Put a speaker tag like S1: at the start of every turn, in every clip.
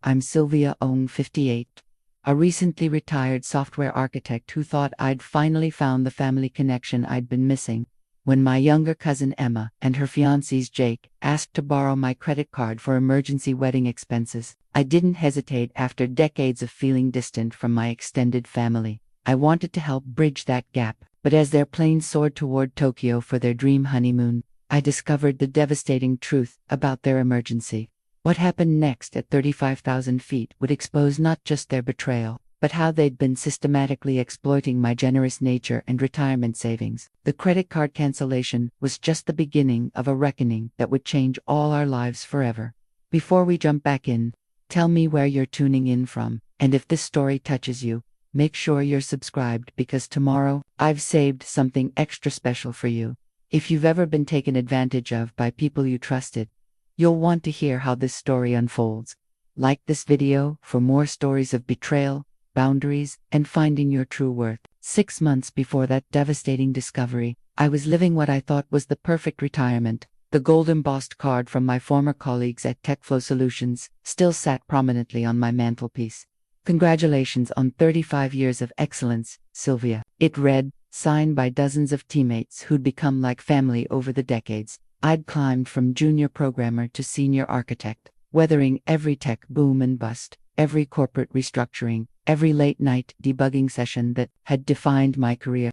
S1: I'm Sylvia Ong, 58, a recently retired software architect who thought I'd finally found the family connection I'd been missing. When my younger cousin Emma and her fiancé Jake asked to borrow my credit card for emergency wedding expenses, I didn't hesitate after decades of feeling distant from my extended family. I wanted to help bridge that gap, but as their plane soared toward Tokyo for their dream honeymoon, I discovered the devastating truth about their emergency. What happened next at 35,000 feet would expose not just their betrayal, but how they'd been systematically exploiting my generous nature and retirement savings. The credit card cancellation was just the beginning of a reckoning that would change all our lives forever. Before we jump back in, tell me where you're tuning in from, and if this story touches you, make sure you're subscribed because tomorrow, I've saved something extra special for you. If you've ever been taken advantage of by people you trusted, you'll want to hear how this story unfolds. Like this video for more stories of betrayal, boundaries, and finding your true worth. 6 months before that devastating discovery, I was living what I thought was the perfect retirement. The gold embossed card from my former colleagues at TechFlow Solutions still sat prominently on my mantelpiece. Congratulations on 35 years of excellence, Sylvia. It read, signed by dozens of teammates who'd become like family over the decades. I'd climbed from junior programmer to senior architect, weathering every tech boom and bust, every corporate restructuring, every late-night debugging session that had defined my career.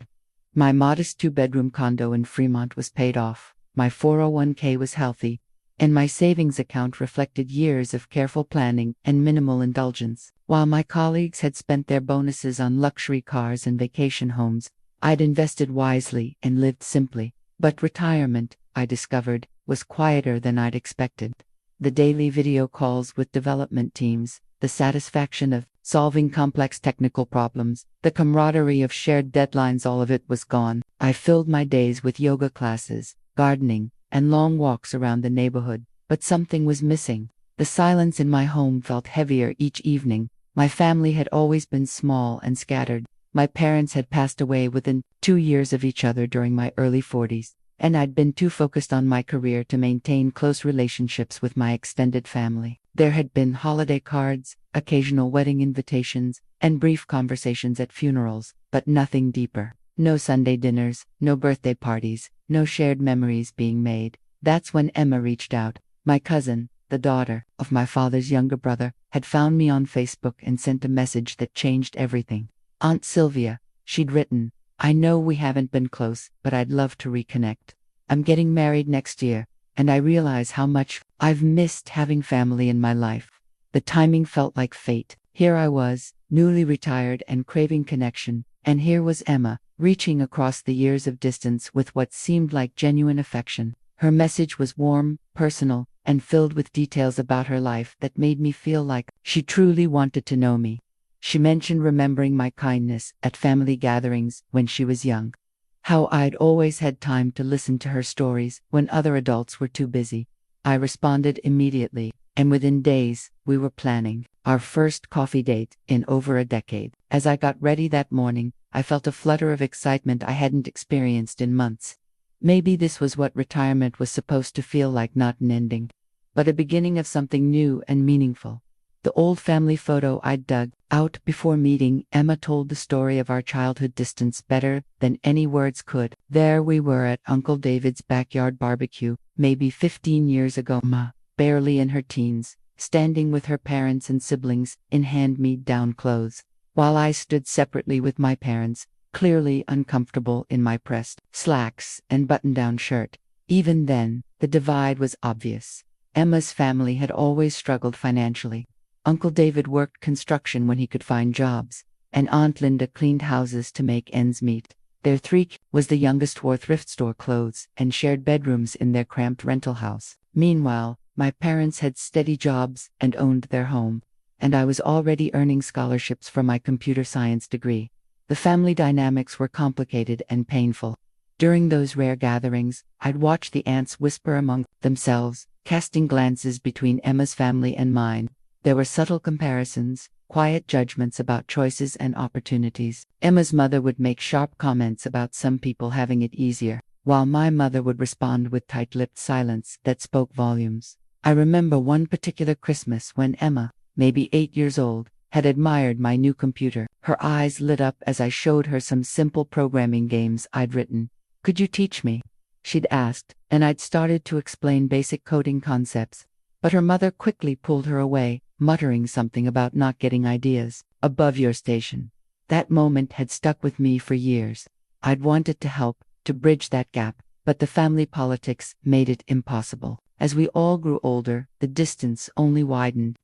S1: My modest 2-bedroom condo in Fremont was paid off, my 401k was healthy, and my savings account reflected years of careful planning and minimal indulgence. While my colleagues had spent their bonuses on luxury cars and vacation homes, I'd invested wisely and lived simply. But retirement, I discovered, was quieter than I'd expected. The daily video calls with development teams, the satisfaction of solving complex technical problems, the camaraderie of shared deadlines, all of it was gone. I filled my days with yoga classes, gardening, and long walks around the neighborhood, but something was missing. The silence in my home felt heavier each evening. My family had always been small and scattered. My parents had passed away within 2 years of each other during my early 40s, and I'd been too focused on my career to maintain close relationships with my extended family. There had been holiday cards, occasional wedding invitations, and brief conversations at funerals, but nothing deeper. No Sunday dinners, no birthday parties, no shared memories being made. That's when Emma reached out. My cousin, the daughter of my father's younger brother, had found me on Facebook and sent a message that changed everything. Aunt Sylvia, she'd written, I know we haven't been close, but I'd love to reconnect. I'm getting married next year, and I realize how much I've missed having family in my life. The timing felt like fate. Here I was, newly retired and craving connection, and here was Emma, reaching across the years of distance with what seemed like genuine affection. Her message was warm, personal, and filled with details about her life that made me feel like she truly wanted to know me. She mentioned remembering my kindness at family gatherings when she was young, how I'd always had time to listen to her stories when other adults were too busy. I responded immediately, and within days, we were planning our first coffee date in over a decade. As I got ready that morning, I felt a flutter of excitement I hadn't experienced in months. Maybe this was what retirement was supposed to feel like, not an ending, but a beginning of something new and meaningful. The old family photo I'd dug out before meeting Emma told the story of our childhood distance better than any words could. There we were at Uncle David's backyard barbecue, maybe 15 years ago. Ma, barely in her teens, standing with her parents and siblings in hand-me-down clothes, while I stood separately with my parents, clearly uncomfortable in my pressed slacks and button-down shirt. Even then, the divide was obvious. Emma's family had always struggled financially. Uncle David worked construction when he could find jobs, and Aunt Linda cleaned houses to make ends meet. Their 3 was the youngest wore thrift store clothes and shared bedrooms in their cramped rental house. Meanwhile, my parents had steady jobs and owned their home, and I was already earning scholarships for my computer science degree. The family dynamics were complicated and painful. During those rare gatherings, I'd watch the aunts whisper among themselves, casting glances between Emma's family and mine. There were subtle comparisons, quiet judgments about choices and opportunities. Emma's mother would make sharp comments about some people having it easier, while my mother would respond with tight-lipped silence that spoke volumes. I remember one particular Christmas when Emma, maybe 8 years old, had admired my new computer. Her eyes lit up as I showed her some simple programming games I'd written. "Could you teach me?" she'd asked, and I'd started to explain basic coding concepts. But her mother quickly pulled her away, muttering something about not getting ideas above your station. That moment had stuck with me for years. I'd wanted to help, to bridge that gap, but the family politics made it impossible. As we all grew older, the distance only widened.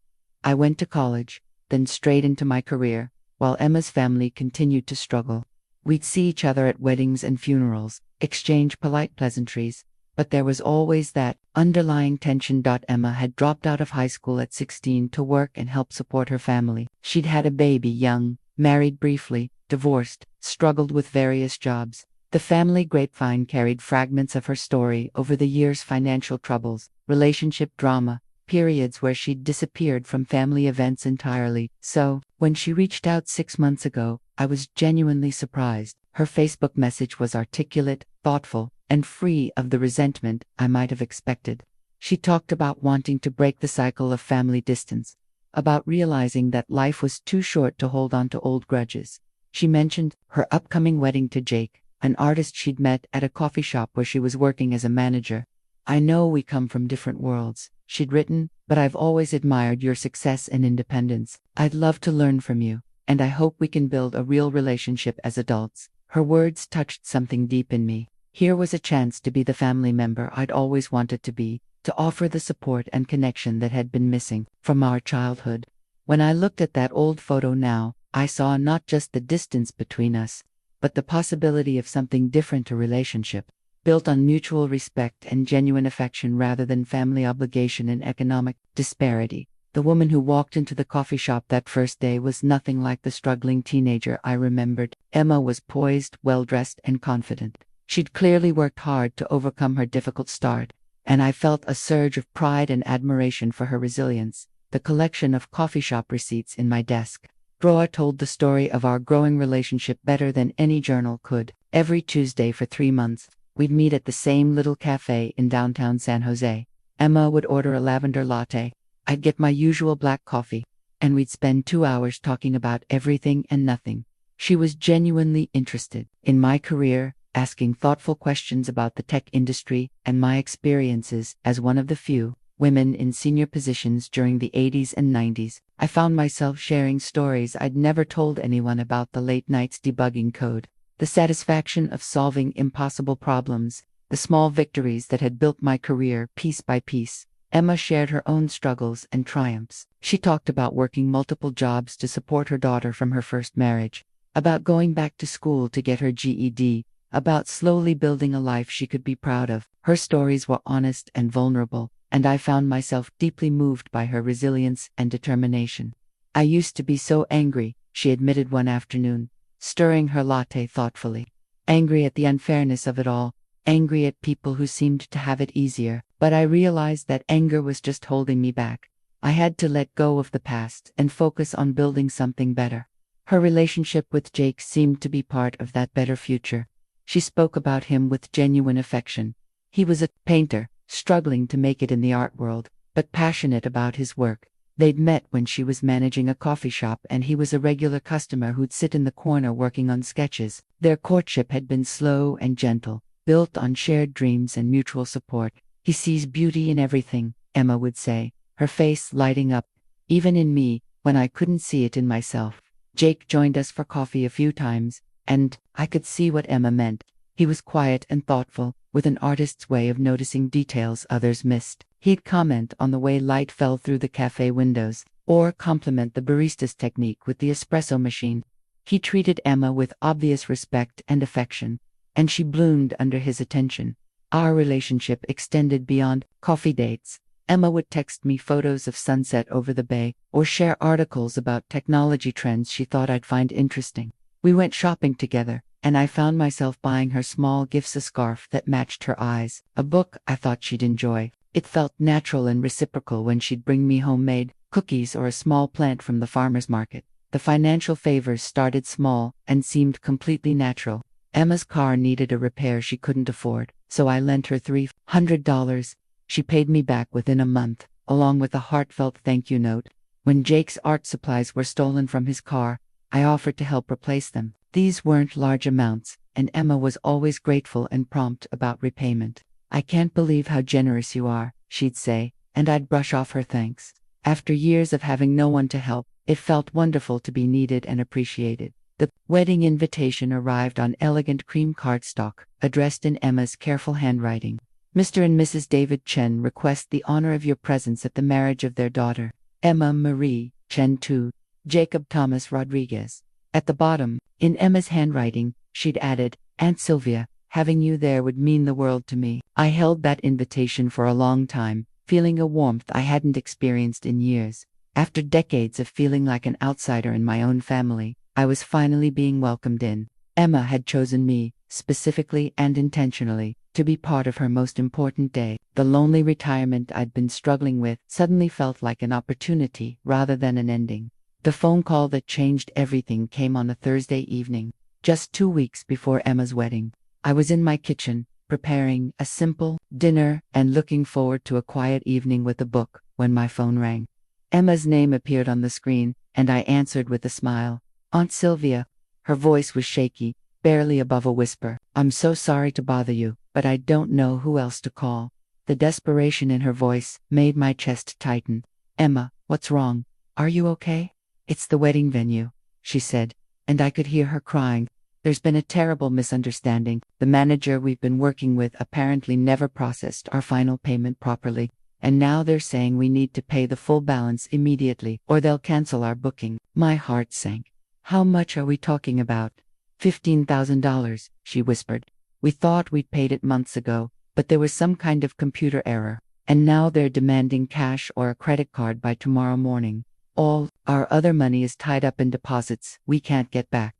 S1: I went to college, then straight into my career, while Emma's family continued to struggle. We'd see each other at weddings and funerals, exchange polite pleasantries, but there was always that underlying tension. Emma had dropped out of high school at 16 to work and help support her family. She'd had a baby young, married briefly, divorced, struggled with various jobs. The family grapevine carried fragments of her story over the years: financial troubles, relationship drama, periods where she'd disappeared from family events entirely. So, when she reached out 6 months ago, I was genuinely surprised. Her Facebook message was articulate, thoughtful, and free of the resentment I might have expected. She talked about wanting to break the cycle of family distance, about realizing that life was too short to hold on to old grudges. She mentioned her upcoming wedding to Jake, an artist she'd met at a coffee shop where she was working as a manager. "I know we come from different worlds," she'd written, "but I've always admired your success and independence. I'd love to learn from you, and I hope we can build a real relationship as adults." Her words touched something deep in me. Here was a chance to be the family member I'd always wanted to be, to offer the support and connection that had been missing from our childhood. When I looked at that old photo now, I saw not just the distance between us, but the possibility of something different: a relationship built on mutual respect and genuine affection rather than family obligation and economic disparity. The woman who walked into the coffee shop that first day was nothing like the struggling teenager I remembered. Emma was poised, well-dressed, and confident. She'd clearly worked hard to overcome her difficult start, and I felt a surge of pride and admiration for her resilience. The collection of coffee shop receipts in my desk drawer told the story of our growing relationship better than any journal could. Every Tuesday for 3 months, we'd meet at the same little cafe in downtown San Jose. Emma would order a lavender latte. I'd get my usual black coffee, and we'd spend 2 hours talking about everything and nothing. She was genuinely interested in my career, asking thoughtful questions about the tech industry and my experiences as one of the few women in senior positions during the 80s and 90s. I found myself sharing stories I'd never told anyone about: the late nights debugging code, the satisfaction of solving impossible problems, the small victories that had built my career piece by piece. Emma shared her own struggles and triumphs. She talked about working multiple jobs to support her daughter from her first marriage, about going back to school to get her GED, about slowly building a life she could be proud of. Her stories were honest and vulnerable, and I found myself deeply moved by her resilience and determination. "I used to be so angry," she admitted one afternoon, stirring her latte thoughtfully. "Angry at the unfairness of it all, angry at people who seemed to have it easier. But I realized that anger was just holding me back. I had to let go of the past and focus on building something better." Her relationship with Jake seemed to be part of that better future. She spoke about him with genuine affection. He was a painter, struggling to make it in the art world, but passionate about his work. They'd met when she was managing a coffee shop, and he was a regular customer who'd sit in the corner working on sketches. Their courtship had been slow and gentle, built on shared dreams and mutual support. "He sees beauty in everything," Emma would say, her face lighting up, "even in me, when I couldn't see it in myself." Jake joined us for coffee a few times, and I could see what Emma meant. He was quiet and thoughtful, with an artist's way of noticing details others missed. He'd comment on the way light fell through the cafe windows, or compliment the barista's technique with the espresso machine. He treated Emma with obvious respect and affection, and she bloomed under his attention. Our relationship extended beyond coffee dates. Emma would text me photos of sunset over the bay, or share articles about technology trends she thought I'd find interesting. We went shopping together, and I found myself buying her small gifts: a scarf that matched her eyes, a book I thought she'd enjoy. It felt natural and reciprocal when she'd bring me homemade cookies or a small plant from the farmer's market. The financial favors started small and seemed completely natural. Emma's car needed a repair she couldn't afford, so I lent her $300. She paid me back within a month, along with a heartfelt thank you note. When Jake's art supplies were stolen from his car, I offered to help replace them. These weren't large amounts, and Emma was always grateful and prompt about repayment. "I can't believe how generous you are," she'd say, and I'd brush off her thanks. After years of having no one to help, it felt wonderful to be needed and appreciated. The wedding invitation arrived on elegant cream cardstock, addressed in Emma's careful handwriting. "Mr. and Mrs. David Chen request the honor of your presence at the marriage of their daughter, Emma Marie Chen to Jacob Thomas Rodriguez." At the bottom, in Emma's handwriting, she'd added, "Aunt Sylvia, having you there would mean the world to me." I held that invitation for a long time, feeling a warmth I hadn't experienced in years. After decades of feeling like an outsider in my own family, I was finally being welcomed in. Emma had chosen me, specifically and intentionally, to be part of her most important day. The lonely retirement I'd been struggling with suddenly felt like an opportunity rather than an ending. The phone call that changed everything came on a Thursday evening, just 2 weeks before Emma's wedding. I was in my kitchen, preparing a simple dinner and looking forward to a quiet evening with a book, when my phone rang. Emma's name appeared on the screen, and I answered with a smile. "Aunt Sylvia." Her voice was shaky, barely above a whisper. "I'm so sorry to bother you, but I don't know who else to call." The desperation in her voice made my chest tighten. "Emma, what's wrong? Are you okay?" "It's the wedding venue," she said, and I could hear her crying. "There's been a terrible misunderstanding. The manager we've been working with apparently never processed our final payment properly, and now they're saying we need to pay the full balance immediately or they'll cancel our booking." My heart sank. "How much are we talking about?" $15,000, she whispered. "We thought we'd paid it months ago, but there was some kind of computer error, and now they're demanding cash or a credit card by tomorrow morning. All our other money is tied up in deposits we can't get back.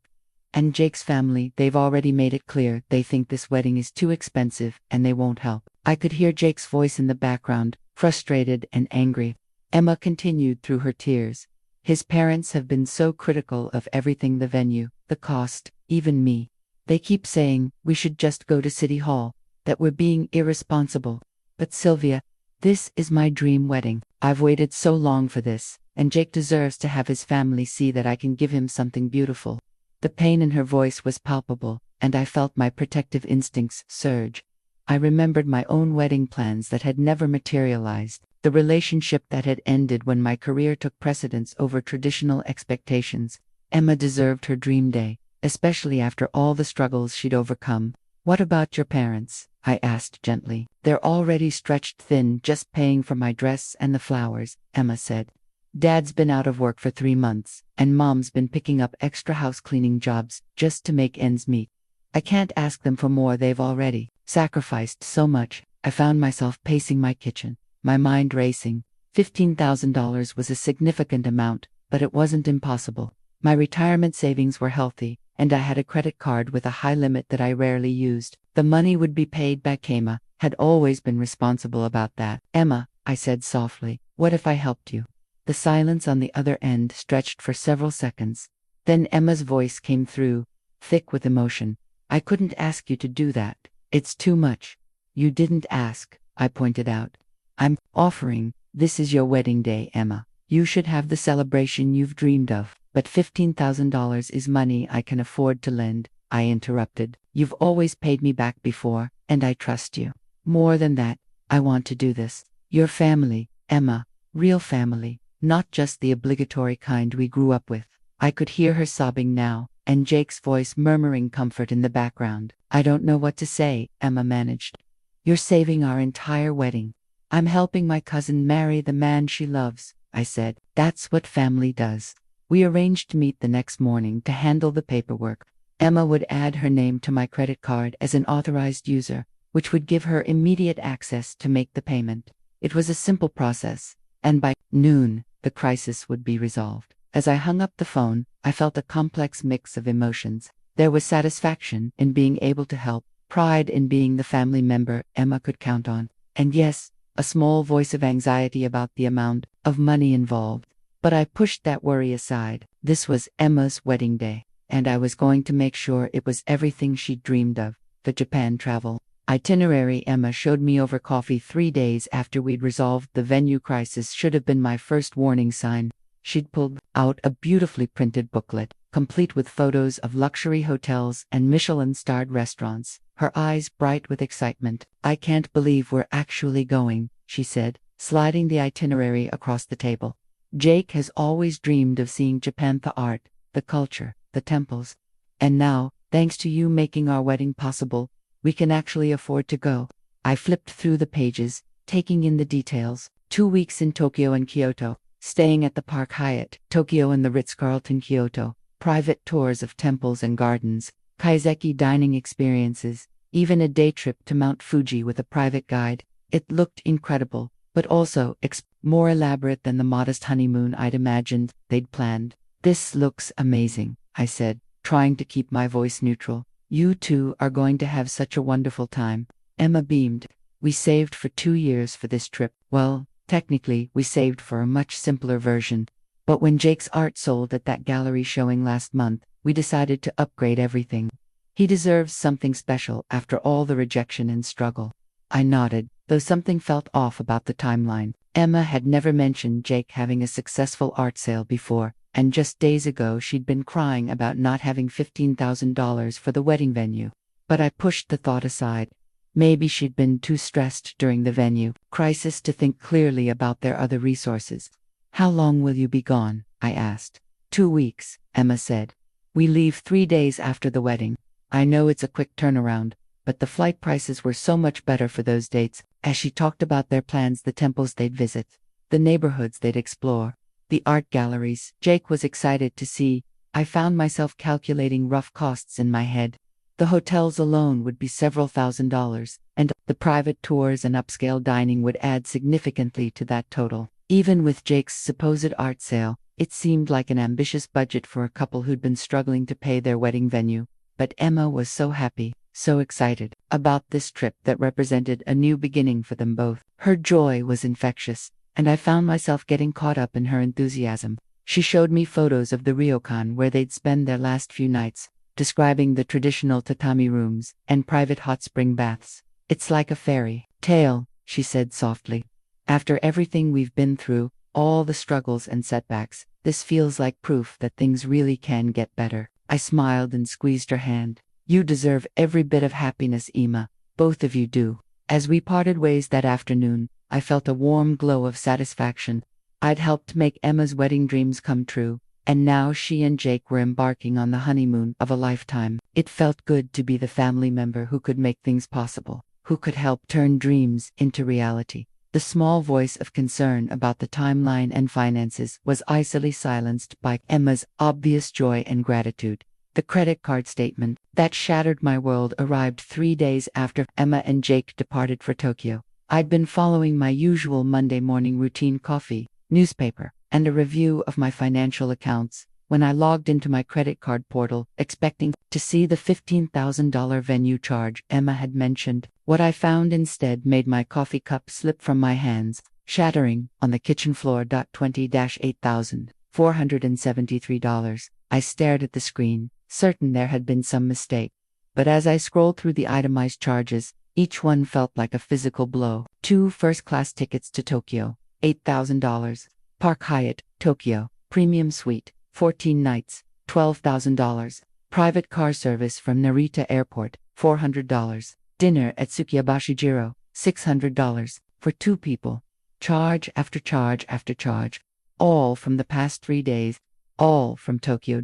S1: And Jake's family, they've already made it clear they think this wedding is too expensive and they won't help." I could hear Jake's voice in the background, frustrated and angry. Emma continued through her tears. "His parents have been so critical of everything, the venue, the cost, even me. They keep saying we should just go to City Hall, that we're being irresponsible. But Sylvia, this is my dream wedding. I've waited so long for this, and Jake deserves to have his family see that I can give him something beautiful." The pain in her voice was palpable, and I felt my protective instincts surge. I remembered my own wedding plans that had never materialized, the relationship that had ended when my career took precedence over traditional expectations. Emma deserved her dream day, especially after all the struggles she'd overcome. "What about your parents?" I asked gently. "They're already stretched thin just paying for my dress and the flowers," Emma said. "Dad's been out of work for 3 months, and Mom's been picking up extra house cleaning jobs just to make ends meet. I can't ask them for more. They've already sacrificed so much." I found myself pacing my kitchen, my mind racing. $15,000 was a significant amount, but it wasn't impossible. My retirement savings were healthy, and I had a credit card with a high limit that I rarely used. The money would be paid back. Emma had always been responsible about that. "Emma," I said softly, "what if I helped you?" The silence on the other end stretched for several seconds. Then Emma's voice came through, thick with emotion. "I couldn't ask you to do that. It's too much." "You didn't ask," I pointed out. "I'm offering. This is your wedding day, Emma. You should have the celebration you've dreamed of. But $15,000 is money I can afford to lend," I interrupted. "You've always paid me back before, and I trust you. More than that, I want to do this. Your family, Emma, real family, not just the obligatory kind we grew up with." I could hear her sobbing now, and Jake's voice murmuring comfort in the background. "I don't know what to say," Emma managed. "You're saving our entire wedding." "I'm helping my cousin marry the man she loves," I said. "That's what family does." We arranged to meet the next morning to handle the paperwork. Emma would add her name to my credit card as an authorized user, which would give her immediate access to make the payment. It was a simple process, and by noon, the crisis would be resolved. As I hung up the phone, I felt a complex mix of emotions. There was satisfaction in being able to help, pride in being the family member Emma could count on, and yes, a small voice of anxiety about the amount of money involved. But I pushed that worry aside. This was Emma's wedding day, and I was going to make sure it was everything she'd dreamed of. The Japan travel itinerary Emma showed me over coffee 3 days after we'd resolved the venue crisis should have been my first warning sign. She'd pulled out a beautifully printed booklet, complete with photos of luxury hotels and Michelin-starred restaurants, her eyes bright with excitement. "I can't believe we're actually going," she said, sliding the itinerary across the table. "Jake has always dreamed of seeing Japan, the art, the culture, the temples. And now, thanks to you making our wedding possible, we can actually afford to go." I flipped through the pages, taking in the details. 2 weeks in Tokyo and Kyoto, staying at the Park Hyatt, Tokyo and the Ritz-Carlton Kyoto, private tours of temples and gardens, kaiseki dining experiences, even a day trip to Mount Fuji with a private guide. It looked incredible, but also more elaborate than the modest honeymoon I'd imagined they'd planned. "This looks amazing," I said, trying to keep my voice neutral. "You two are going to have such a wonderful time." Emma beamed. "We saved for 2 years for this trip. Well, technically, we saved for a much simpler version. But when Jake's art sold at that gallery showing last month, we decided to upgrade everything. He deserves something special after all the rejection and struggle." I nodded, though something felt off about the timeline. Emma had never mentioned Jake having a successful art sale before, and just days ago she'd been crying about not having $15,000 for the wedding venue. But I pushed the thought aside. Maybe she'd been too stressed during the venue crisis to think clearly about their other resources. "How long will you be gone?" I asked. 2 weeks, Emma said. "We leave 3 days after the wedding. I know it's a quick turnaround, but the flight prices were so much better for those dates." As she talked about their plans, the temples they'd visit, the neighborhoods they'd explore, the art galleries Jake was excited to see, I found myself calculating rough costs in my head. The hotels alone would be several $1,000s, and the private tours and upscale dining would add significantly to that total. Even with Jake's supposed art sale, it seemed like an ambitious budget for a couple who'd been struggling to pay their wedding venue. But Emma was so happy, so excited about this trip that represented a new beginning for them both. Her joy was infectious, and I found myself getting caught up in her enthusiasm. She showed me photos of the ryokan where they'd spend their last few nights, describing the traditional tatami rooms and private hot spring baths. "It's like a fairy tale," she said softly. "After everything we've been through, all the struggles and setbacks, this feels like proof that things really can get better." I smiled and squeezed her hand. "You deserve every bit of happiness, Emma. Both of you do." As we parted ways that afternoon, I felt a warm glow of satisfaction. I'd helped make Emma's wedding dreams come true, and now she and Jake were embarking on the honeymoon of a lifetime. It felt good to be the family member who could make things possible, who could help turn dreams into reality. The small voice of concern about the timeline and finances was icily silenced by Emma's obvious joy and gratitude. The credit card statement that shattered my world arrived 3 days after Emma and Jake departed for Tokyo. I'd been following my usual Monday morning routine: coffee, newspaper, and a review of my financial accounts, when I logged into my credit card portal, expecting to see the $15,000 venue charge Emma had mentioned. What I found instead made my coffee cup slip from my hands, shattering on the kitchen floor. $20,873. I stared at the screen, certain there had been some mistake. But as I scrolled through the itemized charges, each one felt like a physical blow. 2 first-class tickets to Tokyo, $8,000. Park Hyatt, Tokyo, premium suite, 14 nights, $12,000. Private car service from Narita Airport, $400. Dinner at Tsukiyabashijiro, $600. For 2 people. Charge after charge after charge. All from the past 3 days. All from Tokyo.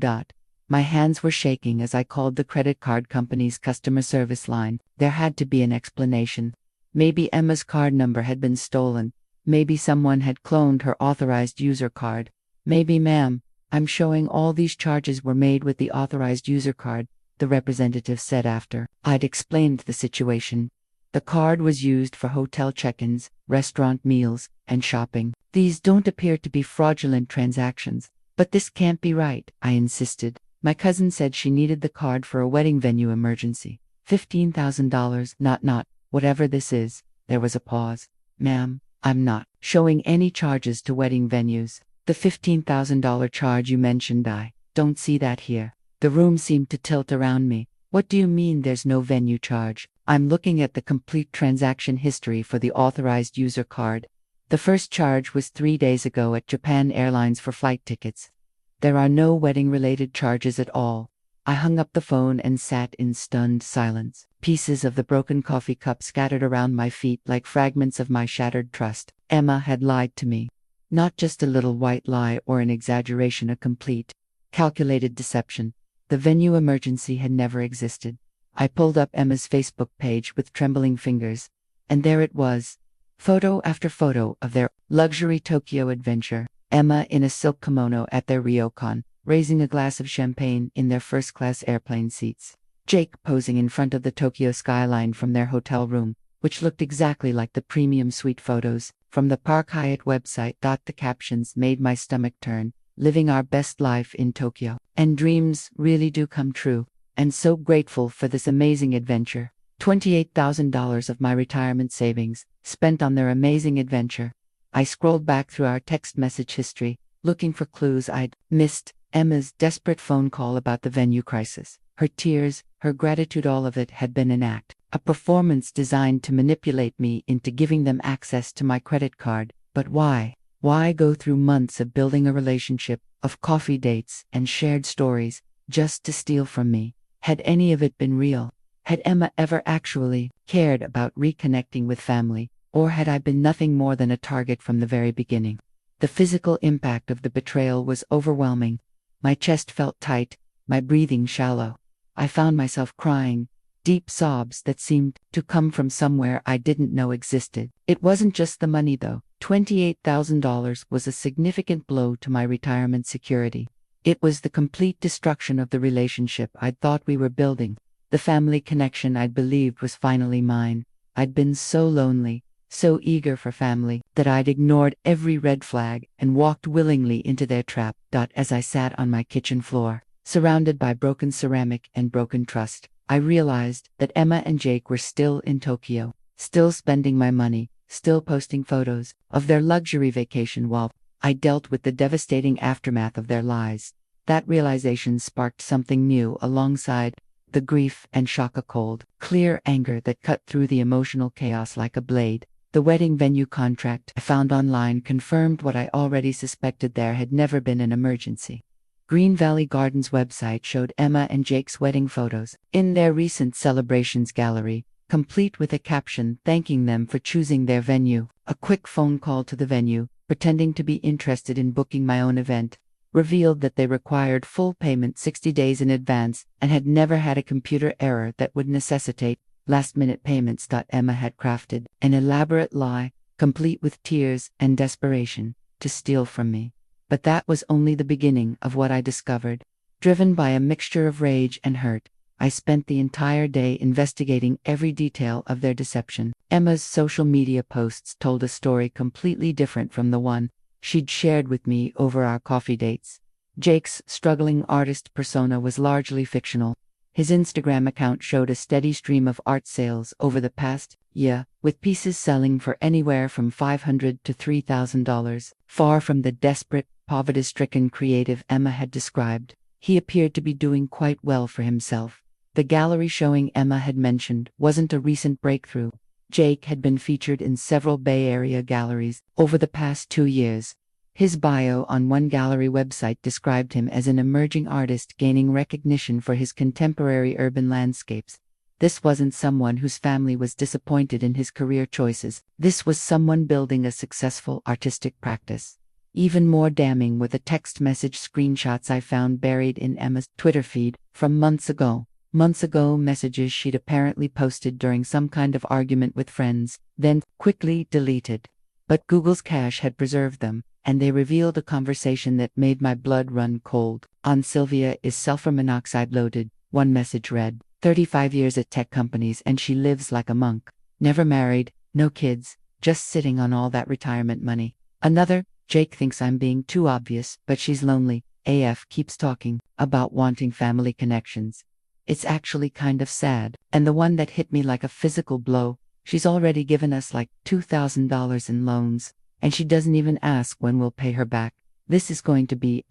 S1: My hands were shaking as I called the credit card company's customer service line. There had to be an explanation. Maybe Emma's card number had been stolen. Maybe someone had cloned her authorized user card. Maybe, "Ma'am, I'm showing all these charges were made with the authorized user card," the representative said after I'd explained the situation. "The card was used for hotel check-ins, restaurant meals, and shopping. These don't appear to be fraudulent transactions." "But this can't be right," I insisted. "My cousin said she needed the card for a wedding venue emergency. $15,000, not, whatever this is." There was a pause. "Ma'am, I'm not showing any charges to wedding venues. The $15,000 charge you mentioned, I don't see that here." The room seemed to tilt around me. "What do you mean there's no venue charge? I'm looking at the complete transaction history for the authorized user card." The first charge was 3 days ago at Japan Airlines for flight tickets. There are no wedding-related charges at all. I hung up the phone and sat in stunned silence. Pieces of the broken coffee cup scattered around my feet like fragments of my shattered trust. Emma had lied to me. Not just a little white lie or an exaggeration, a complete, calculated deception. The venue emergency had never existed. I pulled up Emma's Facebook page with trembling fingers, and there it was. Photo after photo of their luxury Tokyo adventure. Emma in a silk kimono at their ryokan, raising a glass of champagne in their first-class airplane seats. Jake posing in front of the Tokyo skyline from their hotel room, which looked exactly like the premium suite photos from the Park Hyatt website. The captions made my stomach turn. Living our best life in Tokyo. And dreams really do come true. And so grateful for this amazing adventure. $28,000 of my retirement savings, spent on their amazing adventure. I scrolled back through our text message history, looking for clues I'd missed. Emma's desperate phone call about the venue crisis. Her tears, her gratitude, all of it had been an act. A performance designed to manipulate me into giving them access to my credit card. But why? Why go through months of building a relationship, of coffee dates and shared stories, just to steal from me? Had any of it been real? Had Emma ever actually cared about reconnecting with family? Or had I been nothing more than a target from the very beginning? The physical impact of the betrayal was overwhelming. My chest felt tight, my breathing shallow. I found myself crying, deep sobs that seemed to come from somewhere I didn't know existed. It wasn't just the money though. $28,000 was a significant blow to my retirement security. It was the complete destruction of the relationship I'd thought we were building, the family connection I'd believed was finally mine. I'd been so lonely, so eager for family, that I'd ignored every red flag and walked willingly into their trap. As I sat on my kitchen floor, surrounded by broken ceramic and broken trust, I realized that Emma and Jake were still in Tokyo, still spending my money, still posting photos of their luxury vacation while I dealt with the devastating aftermath of their lies. That realization sparked something new alongside the grief and shock, a cold, clear anger that cut through the emotional chaos like a blade. The wedding venue contract I found online confirmed what I already suspected: there had never been an emergency. Green Valley Gardens website showed Emma and Jake's wedding photos in their recent celebrations gallery, complete with a caption thanking them for choosing their venue. A quick phone call to the venue, pretending to be interested in booking my own event, revealed that they required full payment 60 days in advance and had never had a computer error that would necessitate last-minute payments. Emma had crafted an elaborate lie, complete with tears and desperation, to steal from me. But that was only the beginning of what I discovered. Driven by a mixture of rage and hurt, I spent the entire day investigating every detail of their deception. Emma's social media posts told a story completely different from the one she'd shared with me over our coffee dates. Jake's struggling artist persona was largely fictional. His Instagram account showed a steady stream of art sales over the past year, with pieces selling for anywhere from $500 to $3,000. Far from the desperate, poverty-stricken creative Emma had described, he appeared to be doing quite well for himself. The gallery showing Emma had mentioned wasn't a recent breakthrough. Jake had been featured in several Bay Area galleries over the past 2 years. His bio on one gallery website described him as an emerging artist gaining recognition for his contemporary urban landscapes. This wasn't someone whose family was disappointed in his career choices. This was someone building a successful artistic practice. Even more damning were the text message screenshots I found buried in Emma's Twitter feed from months ago. Messages she'd apparently posted during some kind of argument with friends, then quickly deleted. But Google's cache had preserved them, and they revealed a conversation that made my blood run cold. On Sylvia is sulfur monoxide loaded, one message read. 35 years at tech companies and she lives like a monk. Never married, no kids, just sitting on all that retirement money. Another, Jake thinks I'm being too obvious, but she's lonely. AF keeps talking about wanting family connections. It's actually kind of sad. And the one that hit me like a physical blow, she's already given us like $2,000 in loans, and she doesn't even ask when we'll pay her back. This is going to be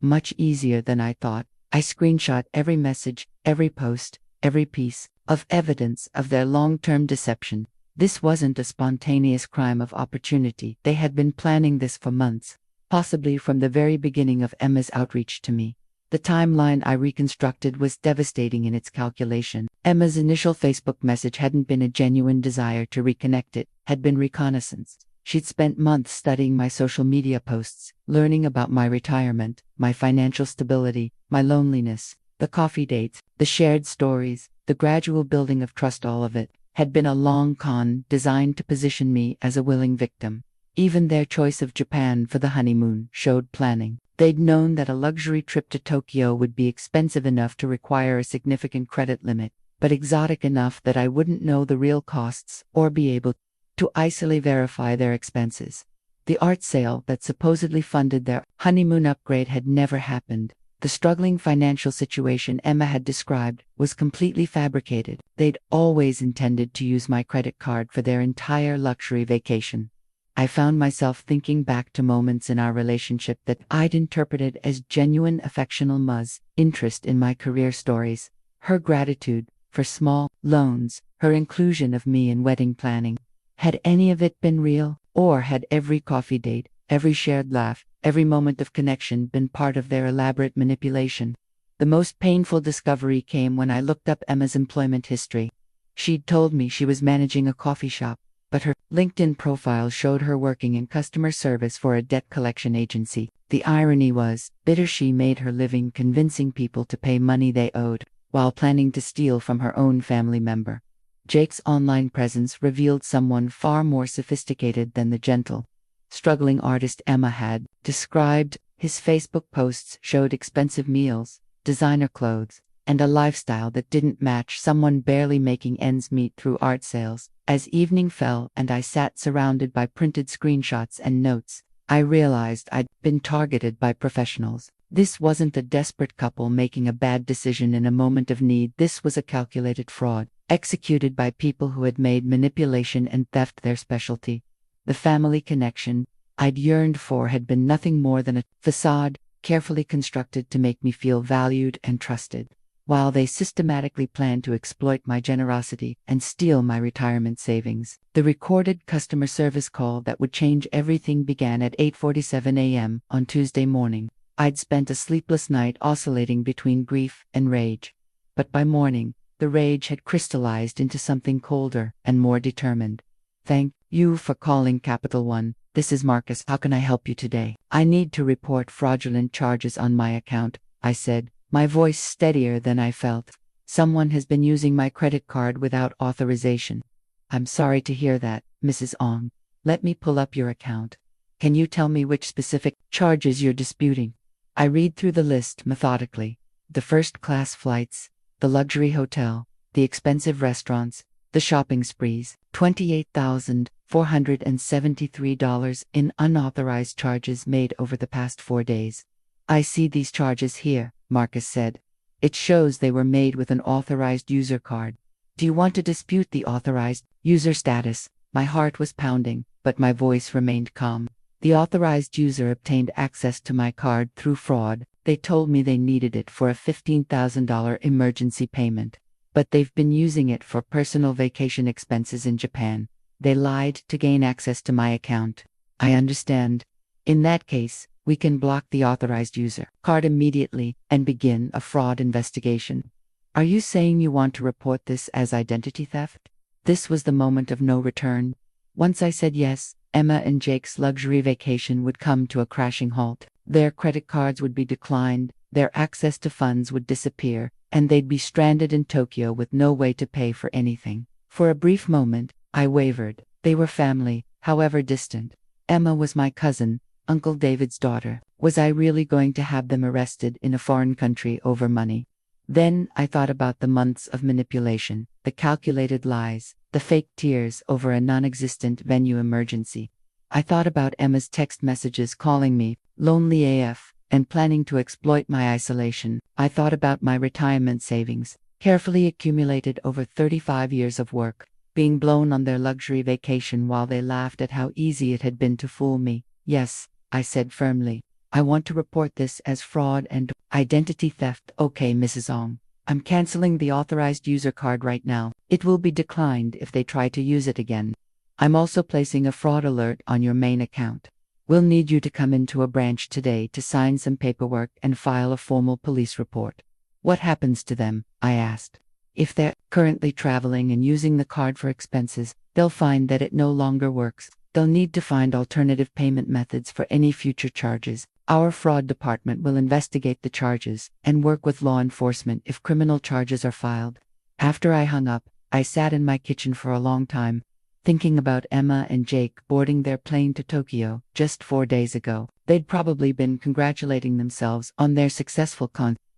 S1: much easier than I thought. I screenshot every message, every post, every piece of evidence of their long-term deception. This wasn't a spontaneous crime of opportunity. They had been planning this for months, possibly from the very beginning of Emma's outreach to me. The timeline I reconstructed was devastating in its calculation. Emma's initial Facebook message hadn't been a genuine desire to reconnect, it had been reconnaissance. She'd spent months studying my social media posts, learning about my retirement, my financial stability, my loneliness, the coffee dates, the shared stories, the gradual building of trust. All of it had been a long con designed to position me as a willing victim. Even their choice of Japan for the honeymoon showed planning. They'd known that a luxury trip to Tokyo would be expensive enough to require a significant credit limit, but exotic enough that I wouldn't know the real costs or be able to easily verify their expenses. The art sale that supposedly funded their honeymoon upgrade had never happened. The struggling financial situation Emma had described was completely fabricated. They'd always intended to use my credit card for their entire luxury vacation. I found myself thinking back to moments in our relationship that I'd interpreted as genuine affectional interest in my career stories, her gratitude for small loans, her inclusion of me in wedding planning. Had any of it been real, or had every coffee date, every shared laugh, every moment of connection been part of their elaborate manipulation? The most painful discovery came when I looked up Emma's employment history. She'd told me she was managing a coffee shop, but her LinkedIn profile showed her working in customer service for a debt collection agency. The irony was bitter. She made her living convincing people to pay money they owed, while planning to steal from her own family member. Jake's online presence revealed someone far more sophisticated than the gentle, struggling artist Emma had described. His Facebook posts showed expensive meals, designer clothes, and a lifestyle that didn't match someone barely making ends meet through art sales. As evening fell and I sat surrounded by printed screenshots and notes, I realized I'd been targeted by professionals. This wasn't a desperate couple making a bad decision in a moment of need. This was a calculated fraud, executed by people who had made manipulation and theft their specialty. The family connection I'd yearned for had been nothing more than a facade, carefully constructed to make me feel valued and trusted, while they systematically planned to exploit my generosity and steal my retirement savings. The recorded customer service call that would change everything began at 8:47 a.m. on Tuesday morning. I'd spent a sleepless night oscillating between grief and rage. But by morning, the rage had crystallized into something colder and more determined. "Thank you for calling Capital One. This is Marcus. How can I help you today?" "I need to report fraudulent charges on my account," I said, my voice steadier than I felt. "Someone has been using my credit card without authorization." "I'm sorry to hear that, Mrs. Ong. Let me pull up your account. Can you tell me which specific charges you're disputing?" I read through the list methodically. The first-class flights, the luxury hotel, the expensive restaurants, the shopping sprees. $28,473 in unauthorized charges made over the past 4 days. "I see these charges here," Marcus said. "It shows they were made with an authorized user card. Do you want to dispute the authorized user status?" My heart was pounding, but my voice remained calm. "The authorized user obtained access to my card through fraud. They told me they needed it for a $15,000 emergency payment. But they've been using it for personal vacation expenses in Japan. They lied to gain access to my account." "I understand. In that case, we can block the authorized user card immediately and begin a fraud investigation." "Are you saying you want to report this as identity theft?" This was the moment of no return. Once I said yes, Emma and Jake's luxury vacation would come to a crashing halt. Their credit cards would be declined, their access to funds would disappear, and they'd be stranded in Tokyo with no way to pay for anything. For a brief moment, I wavered. They were family, however distant. Emma was my cousin, Uncle David's daughter. Was I really going to have them arrested in a foreign country over money? Then I thought about the months of manipulation, the calculated lies, the fake tears over a non-existent venue emergency. I thought about Emma's text messages calling me lonely AF and planning to exploit my isolation. I thought about my retirement savings, carefully accumulated over 35 years of work, being blown on their luxury vacation while they laughed at how easy it had been to fool me. "Yes," I said firmly. "I want to report this as fraud and identity theft." "Okay, Mrs. Ong. I'm canceling the authorized user card right now. It will be declined if they try to use it again. I'm also placing a fraud alert on your main account. We'll need you to come into a branch today to sign some paperwork and file a formal police report. What happens to them? I asked. If they're currently traveling and using the card for expenses, they'll find that it no longer works. They'll need to find alternative payment methods for any future charges. Our fraud department will investigate the charges and work with law enforcement if criminal charges are filed. After I hung up, I sat in my kitchen for a long time, thinking about Emma and Jake boarding their plane to Tokyo just 4 days ago. They'd probably been congratulating themselves on their successful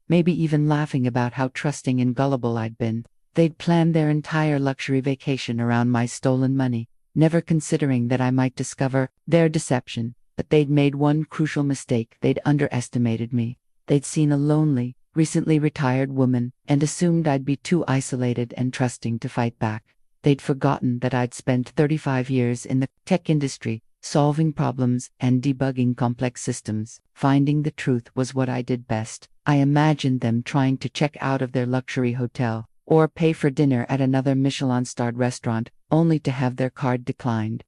S1: maybe even laughing about how trusting and gullible I'd been. They'd planned their entire luxury vacation around my stolen money, never considering that I might discover their deception. But they'd made one crucial mistake. They'd underestimated me. They'd seen a lonely, recently retired woman and assumed I'd be too isolated and trusting to fight back. They'd forgotten that I'd spent 35 years in the tech industry, solving problems and debugging complex systems. Finding the truth was what I did best. I imagined them trying to check out of their luxury hotel or pay for dinner at another Michelin-starred restaurant, only to have their card declined.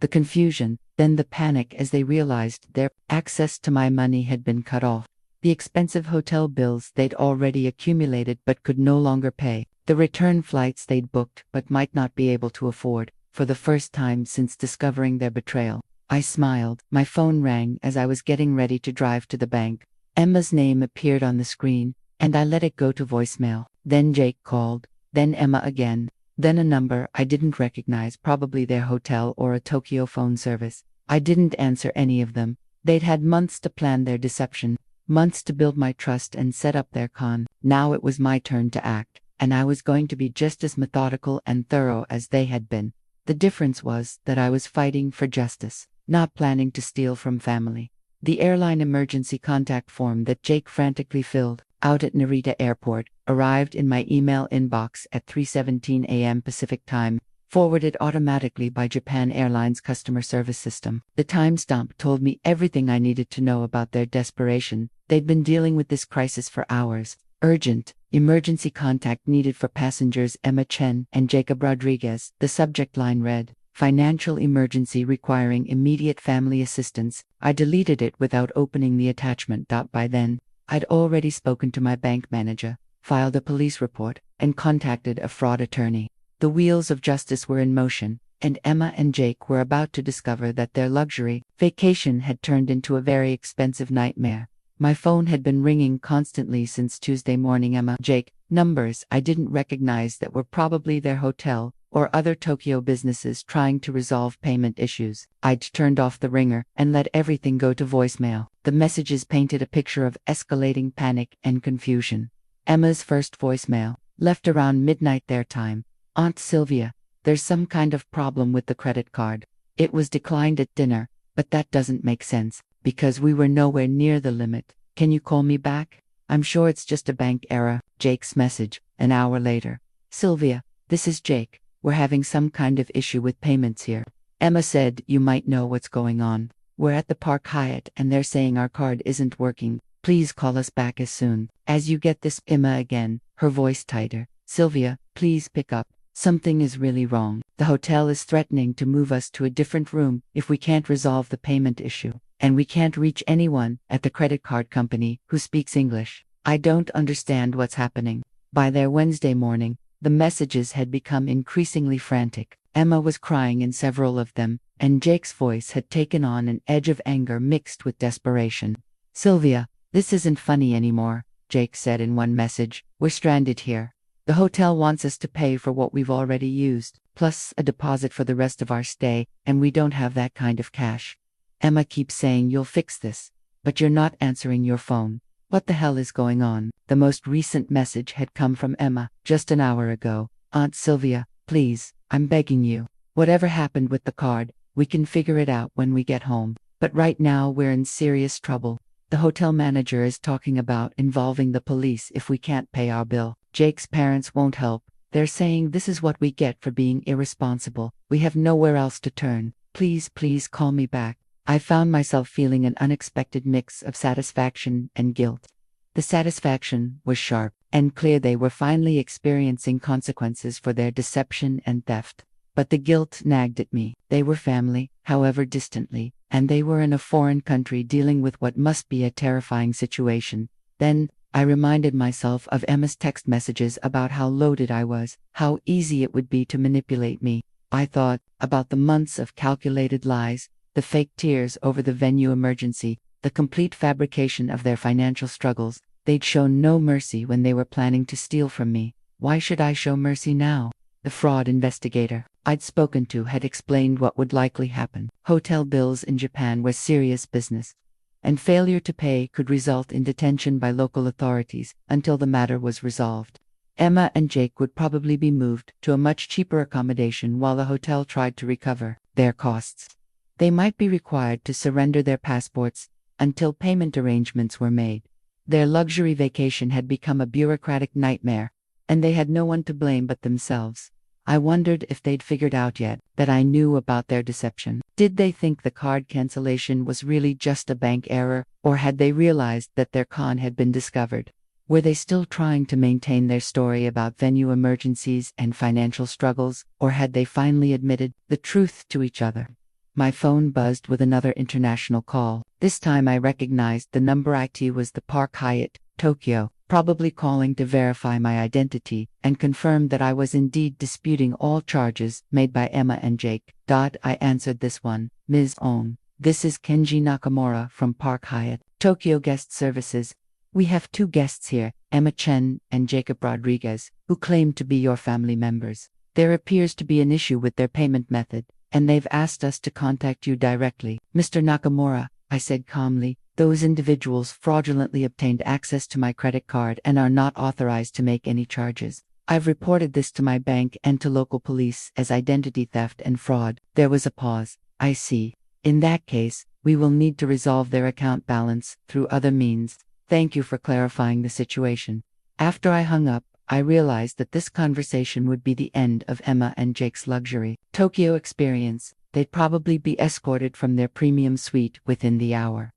S1: The confusion, then the panic as they realized their access to my money had been cut off. The expensive hotel bills they'd already accumulated but could no longer pay. The return flights they'd booked but might not be able to afford. For the first time since discovering their betrayal, I smiled. My phone rang as I was getting ready to drive to the bank. Emma's name appeared on the screen, and I let it go to voicemail. Then Jake called, then Emma again. Then a number I didn't recognize, probably their hotel or a Tokyo phone service. I didn't answer any of them. They'd had months to plan their deception, months to build my trust and set up their con. Now it was my turn to act, and I was going to be just as methodical and thorough as they had been. The difference was that I was fighting for justice, not planning to steal from family. The airline emergency contact form that Jake frantically filled out at Narita Airport arrived in my email inbox at 3:17 a.m. Pacific Time, forwarded automatically by Japan Airlines customer service system. The timestamp told me everything I needed to know about their desperation. They'd been dealing with this crisis for hours. Urgent, emergency contact needed for passengers Emma Chen and Jacob Rodriguez. The subject line read, "Financial emergency requiring immediate family assistance." I deleted it without opening the attachment. By then, I'd already spoken to my bank manager, filed a police report, and contacted a fraud attorney. The wheels of justice were in motion, and Emma and Jake were about to discover that their luxury vacation had turned into a very expensive nightmare. My phone had been ringing constantly since Tuesday morning. Emma, Jake, numbers I didn't recognize that were probably their hotel or other Tokyo businesses trying to resolve payment issues. I'd turned off the ringer and let everything go to voicemail. The messages painted a picture of escalating panic and confusion. Emma's first voicemail, left around midnight their time. "Aunt Sylvia, there's some kind of problem with the credit card. It was declined at dinner, but that doesn't make sense, because we were nowhere near the limit. Can you call me back? I'm sure it's just a bank error." Jake's message, an hour later. "Sylvia, this is Jake. We're having some kind of issue with payments here. Emma said you might know what's going on. We're at the Park Hyatt and they're saying our card isn't working. Please call us back as soon as you get this." Emma again, her voice tighter. "Sylvia, please pick up. Something is really wrong. The hotel is threatening to move us to a different room if we can't resolve the payment issue, and we can't reach anyone at the credit card company who speaks English. I don't understand what's happening." By their Wednesday morning, the messages had become increasingly frantic. Emma was crying in several of them, and Jake's voice had taken on an edge of anger mixed with desperation. "Sylvia, this isn't funny anymore," Jake said in one message. "We're stranded here. The hotel wants us to pay for what we've already used, plus a deposit for the rest of our stay, and we don't have that kind of cash. Emma keeps saying you'll fix this, but you're not answering your phone. What the hell is going on?" The most recent message had come from Emma, just an hour ago. "Aunt Sylvia, please, I'm begging you. Whatever happened with the card, we can figure it out when we get home. But right now we're in serious trouble. The hotel manager is talking about involving the police if we can't pay our bill. Jake's parents won't help. They're saying this is what we get for being irresponsible. We have nowhere else to turn. Please, please call me back." I found myself feeling an unexpected mix of satisfaction and guilt. The satisfaction was sharp. and clear they were finally experiencing consequences for their deception and theft. But the guilt nagged at me. They were family, however distantly, and they were in a foreign country dealing with what must be a terrifying situation. Then, I reminded myself of Emma's text messages about how loaded I was, how easy it would be to manipulate me. I thought about the months of calculated lies, the fake tears over the venue emergency, the complete fabrication of their financial struggles. They'd shown no mercy when they were planning to steal from me. Why should I show mercy now? The fraud investigator I'd spoken to had explained what would likely happen. Hotel bills in Japan were serious business, and failure to pay could result in detention by local authorities until the matter was resolved. Emma and Jake would probably be moved to a much cheaper accommodation while the hotel tried to recover their costs. They might be required to surrender their passports until payment arrangements were made. Their luxury vacation had become a bureaucratic nightmare, and they had no one to blame but themselves. I wondered if they'd figured out yet that I knew about their deception. Did they think the card cancellation was really just a bank error, or had they realized that their con had been discovered? Were they still trying to maintain their story about venue emergencies and financial struggles, or had they finally admitted the truth to each other? My phone buzzed with another international call. This time I recognized the number. It was the Park Hyatt, Tokyo, probably calling to verify my identity and confirm that I was indeed disputing all charges made by Emma and Jake. I answered this one. Ms. Ong, this is Kenji Nakamura from Park Hyatt, Tokyo Guest Services. We have two guests here, Emma Chen and Jacob Rodriguez, who claim to be your family members. There appears to be an issue with their payment method, and they've asked us to contact you directly. Mr. Nakamura, I said calmly, those individuals fraudulently obtained access to my credit card and are not authorized to make any charges. I've reported this to my bank and to local police as identity theft and fraud. There was a pause. I see. In that case, we will need to resolve their account balance through other means. Thank you for clarifying the situation. After I hung up, I realized that this conversation would be the end of Emma and Jake's luxury Tokyo experience. They'd probably be escorted from their premium suite within the hour,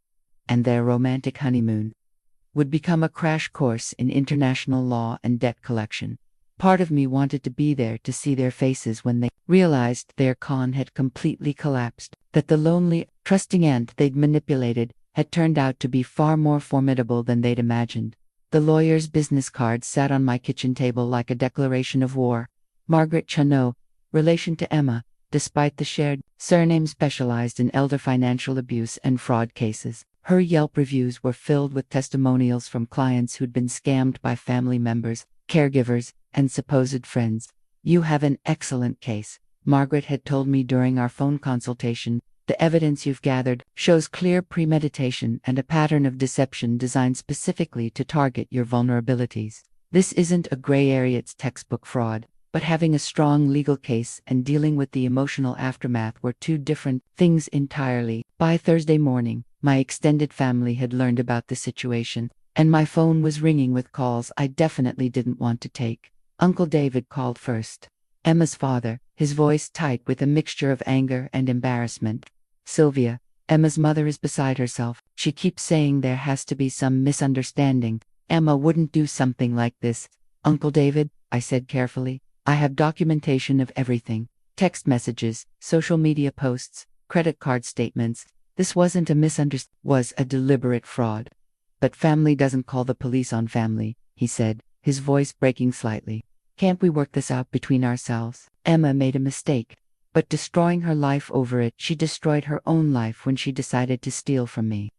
S1: and their romantic honeymoon would become a crash course in international law and debt collection. Part of me wanted to be there to see their faces when they realized their con had completely collapsed, that the lonely, trusting aunt they'd manipulated had turned out to be far more formidable than they'd imagined. The lawyer's business card sat on my kitchen table like a declaration of war. Margaret Chano, relation to Emma, despite the shared surname, specialized in elder financial abuse and fraud cases. Her Yelp reviews were filled with testimonials from clients who'd been scammed by family members, caregivers, and supposed friends. You have an excellent case, Margaret had told me during our phone consultation. The evidence you've gathered shows clear premeditation and a pattern of deception designed specifically to target your vulnerabilities. This isn't a gray area, it's textbook fraud. But having a strong legal case and dealing with the emotional aftermath were two different things entirely. By Thursday morning, my extended family had learned about the situation, and my phone was ringing with calls I definitely didn't want to take. Uncle David called first. Emma's father, his voice tight with a mixture of anger and embarrassment. Sylvia, Emma's mother, is beside herself. She keeps saying there has to be some misunderstanding. Emma wouldn't do something like this. Uncle David, I said carefully, I have documentation of everything. Text messages, social media posts, credit card statements. This wasn't a misunderstanding, was a deliberate fraud. But family doesn't call the police on family, he said, his voice breaking slightly. Can't we work this out between ourselves? Emma made a mistake, but destroying her life over it, she destroyed her own life when she decided to steal from me.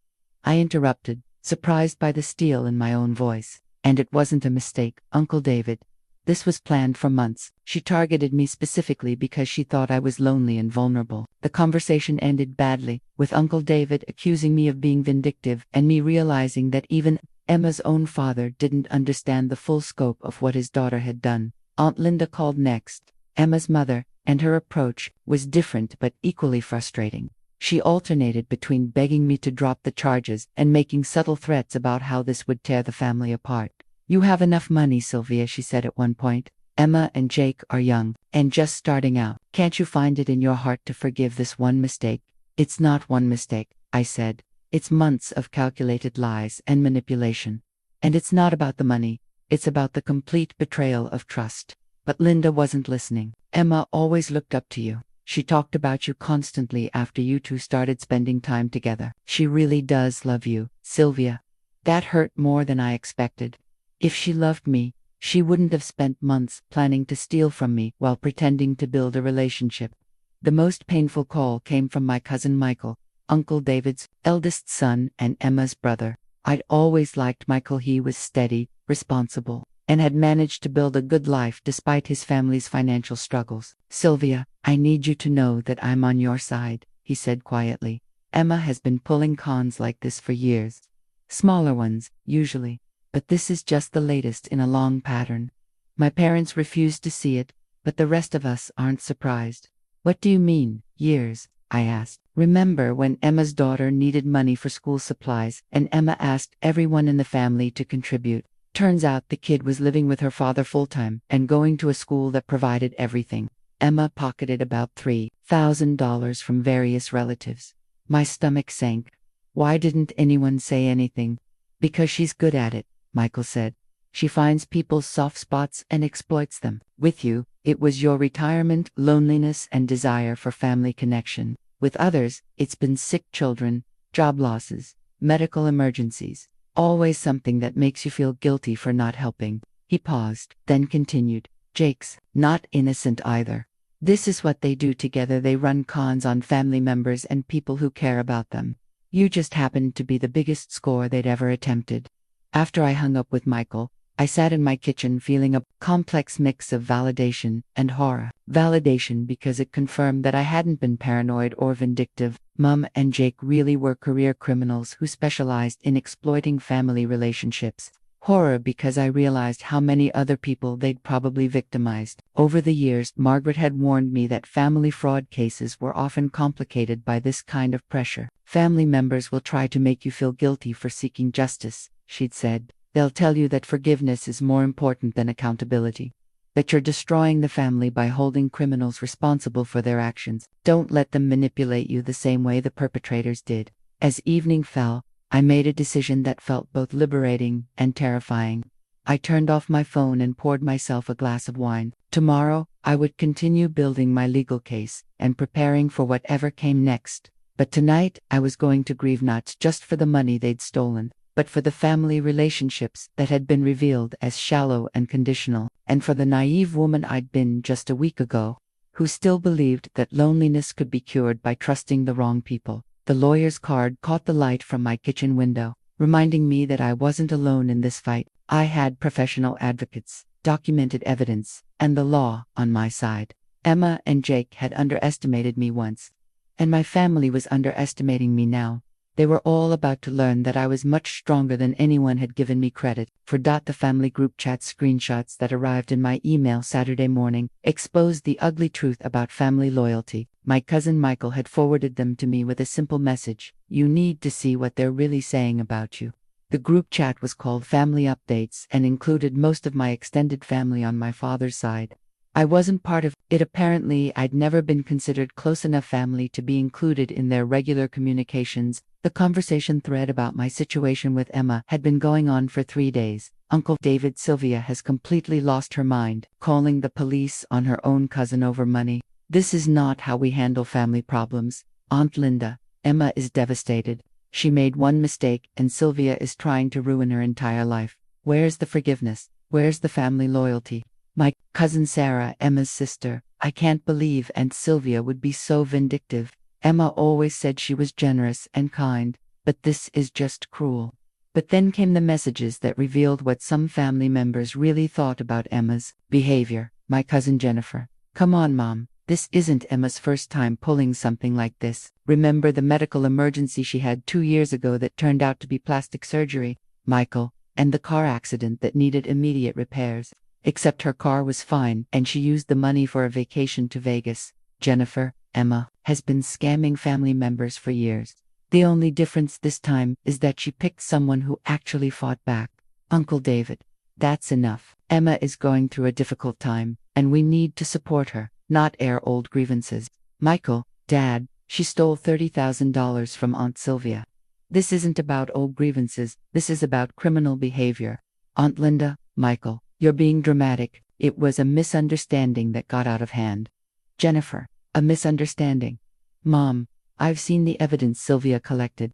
S1: I interrupted, surprised by the steel in my own voice. And it wasn't a mistake, Uncle David. This was planned for months. She targeted me specifically because she thought I was lonely and vulnerable. The conversation ended badly, with Uncle David accusing me of being vindictive and me realizing that even Emma's own father didn't understand the full scope of what his daughter had done. Aunt Linda called next, Emma's mother, and her approach was different but equally frustrating. She alternated between begging me to drop the charges and making subtle threats about how this would tear the family apart. You have enough money, Sylvia, she said at one point. Emma and Jake are young and just starting out. Can't you find it in your heart to forgive this one mistake? It's not one mistake, I said. It's months of calculated lies and manipulation. And it's not about the money. It's about the complete betrayal of trust. But Linda wasn't listening. Emma always looked up to you. She talked about you constantly after you two started spending time together. She really does love you, Sylvia. That hurt more than I expected. If she loved me, she wouldn't have spent months planning to steal from me while pretending to build a relationship. The most painful call came from my cousin Michael, Uncle David's eldest son and Emma's brother. I'd always liked Michael. He was steady, responsible, and had managed to build a good life despite his family's financial struggles. "Sylvia, I need you to know that I'm on your side," he said quietly. "Emma has been pulling cons like this for years. Smaller ones, usually. But this is just the latest in a long pattern. My parents refused to see it, but the rest of us aren't surprised." "What do you mean, years?" I asked. "Remember when Emma's daughter needed money for school supplies and Emma asked everyone in the family to contribute? Turns out the kid was living with her father full-time and going to a school that provided everything. Emma pocketed about $3,000 from various relatives." My stomach sank. "Why didn't anyone say anything?" "Because she's good at it," Michael said. "She finds people's soft spots and exploits them. With you, it was your retirement, loneliness, and desire for family connection. With others, it's been sick children, job losses, medical emergencies. Always something that makes you feel guilty for not helping." He paused, then continued. "Jake's not innocent either. This is what they do together. They run cons on family members and people who care about them. You just happened to be the biggest score they'd ever attempted." After I hung up with Michael, I sat in my kitchen feeling a complex mix of validation and horror. Validation because it confirmed that I hadn't been paranoid or vindictive. Mum and Jake really were career criminals who specialized in exploiting family relationships. Horror because I realized how many other people they'd probably victimized. Over the years, Margaret had warned me that family fraud cases were often complicated by this kind of pressure. "Family members will try to make you feel guilty for seeking justice," she'd said. "They'll tell you that forgiveness is more important than accountability, that you're destroying the family by holding criminals responsible for their actions. Don't let them manipulate you the same way the perpetrators did." As evening fell, I made a decision that felt both liberating and terrifying. I turned off my phone and poured myself a glass of wine. Tomorrow, I would continue building my legal case and preparing for whatever came next. But tonight, I was going to grieve not just for the money they'd stolen, but for the family relationships that had been revealed as shallow and conditional, and for the naive woman I'd been just a week ago, who still believed that loneliness could be cured by trusting the wrong people. The lawyer's card caught the light from my kitchen window, reminding me that I wasn't alone in this fight. I had professional advocates, documented evidence, and the law on my side. Emma and Jake had underestimated me once, and my family was underestimating me now. They were all about to learn that I was much stronger than anyone had given me credit for. The family group chat screenshots that arrived in my email Saturday morning exposed the ugly truth about family loyalty. My cousin Michael had forwarded them to me with a simple message: "You need to see what they're really saying about you." The group chat was called Family Updates and included most of my extended family on my father's side. I wasn't part of it. Apparently, I'd never been considered close enough family to be included in their regular communications. The conversation thread about my situation with Emma had been going on for 3 days. Uncle David, "Sylvia has completely lost her mind, calling the police on her own cousin over money. This is not how we handle family problems. Aunt Linda, Emma is devastated. She made one mistake and Sylvia is trying to ruin her entire life. Where's the forgiveness? Where's the family loyalty?" My cousin Sarah, Emma's sister, "I can't believe Aunt Sylvia would be so vindictive. Emma always said she was generous and kind, but this is just cruel." But then came the messages that revealed what some family members really thought about Emma's behavior. My cousin Jennifer: "Come on, Mom. This isn't Emma's first time pulling something like this. Remember the medical emergency she had 2 years ago that turned out to be plastic surgery? Michael, and the car accident that needed immediate repairs. Except her car was fine and she used the money for a vacation to Vegas. Jennifer, Emma, has been scamming family members for years. The only difference this time is that she picked someone who actually fought back. Uncle David, that's enough. Emma is going through a difficult time, and we need to support her, not air old grievances. Michael, Dad, she stole $30,000 from Aunt Sylvia. This isn't about old grievances, this is about criminal behavior. Aunt Linda, Michael, you're being dramatic. It was a misunderstanding that got out of hand. Jennifer, a misunderstanding. Mom, I've seen the evidence Sylvia collected.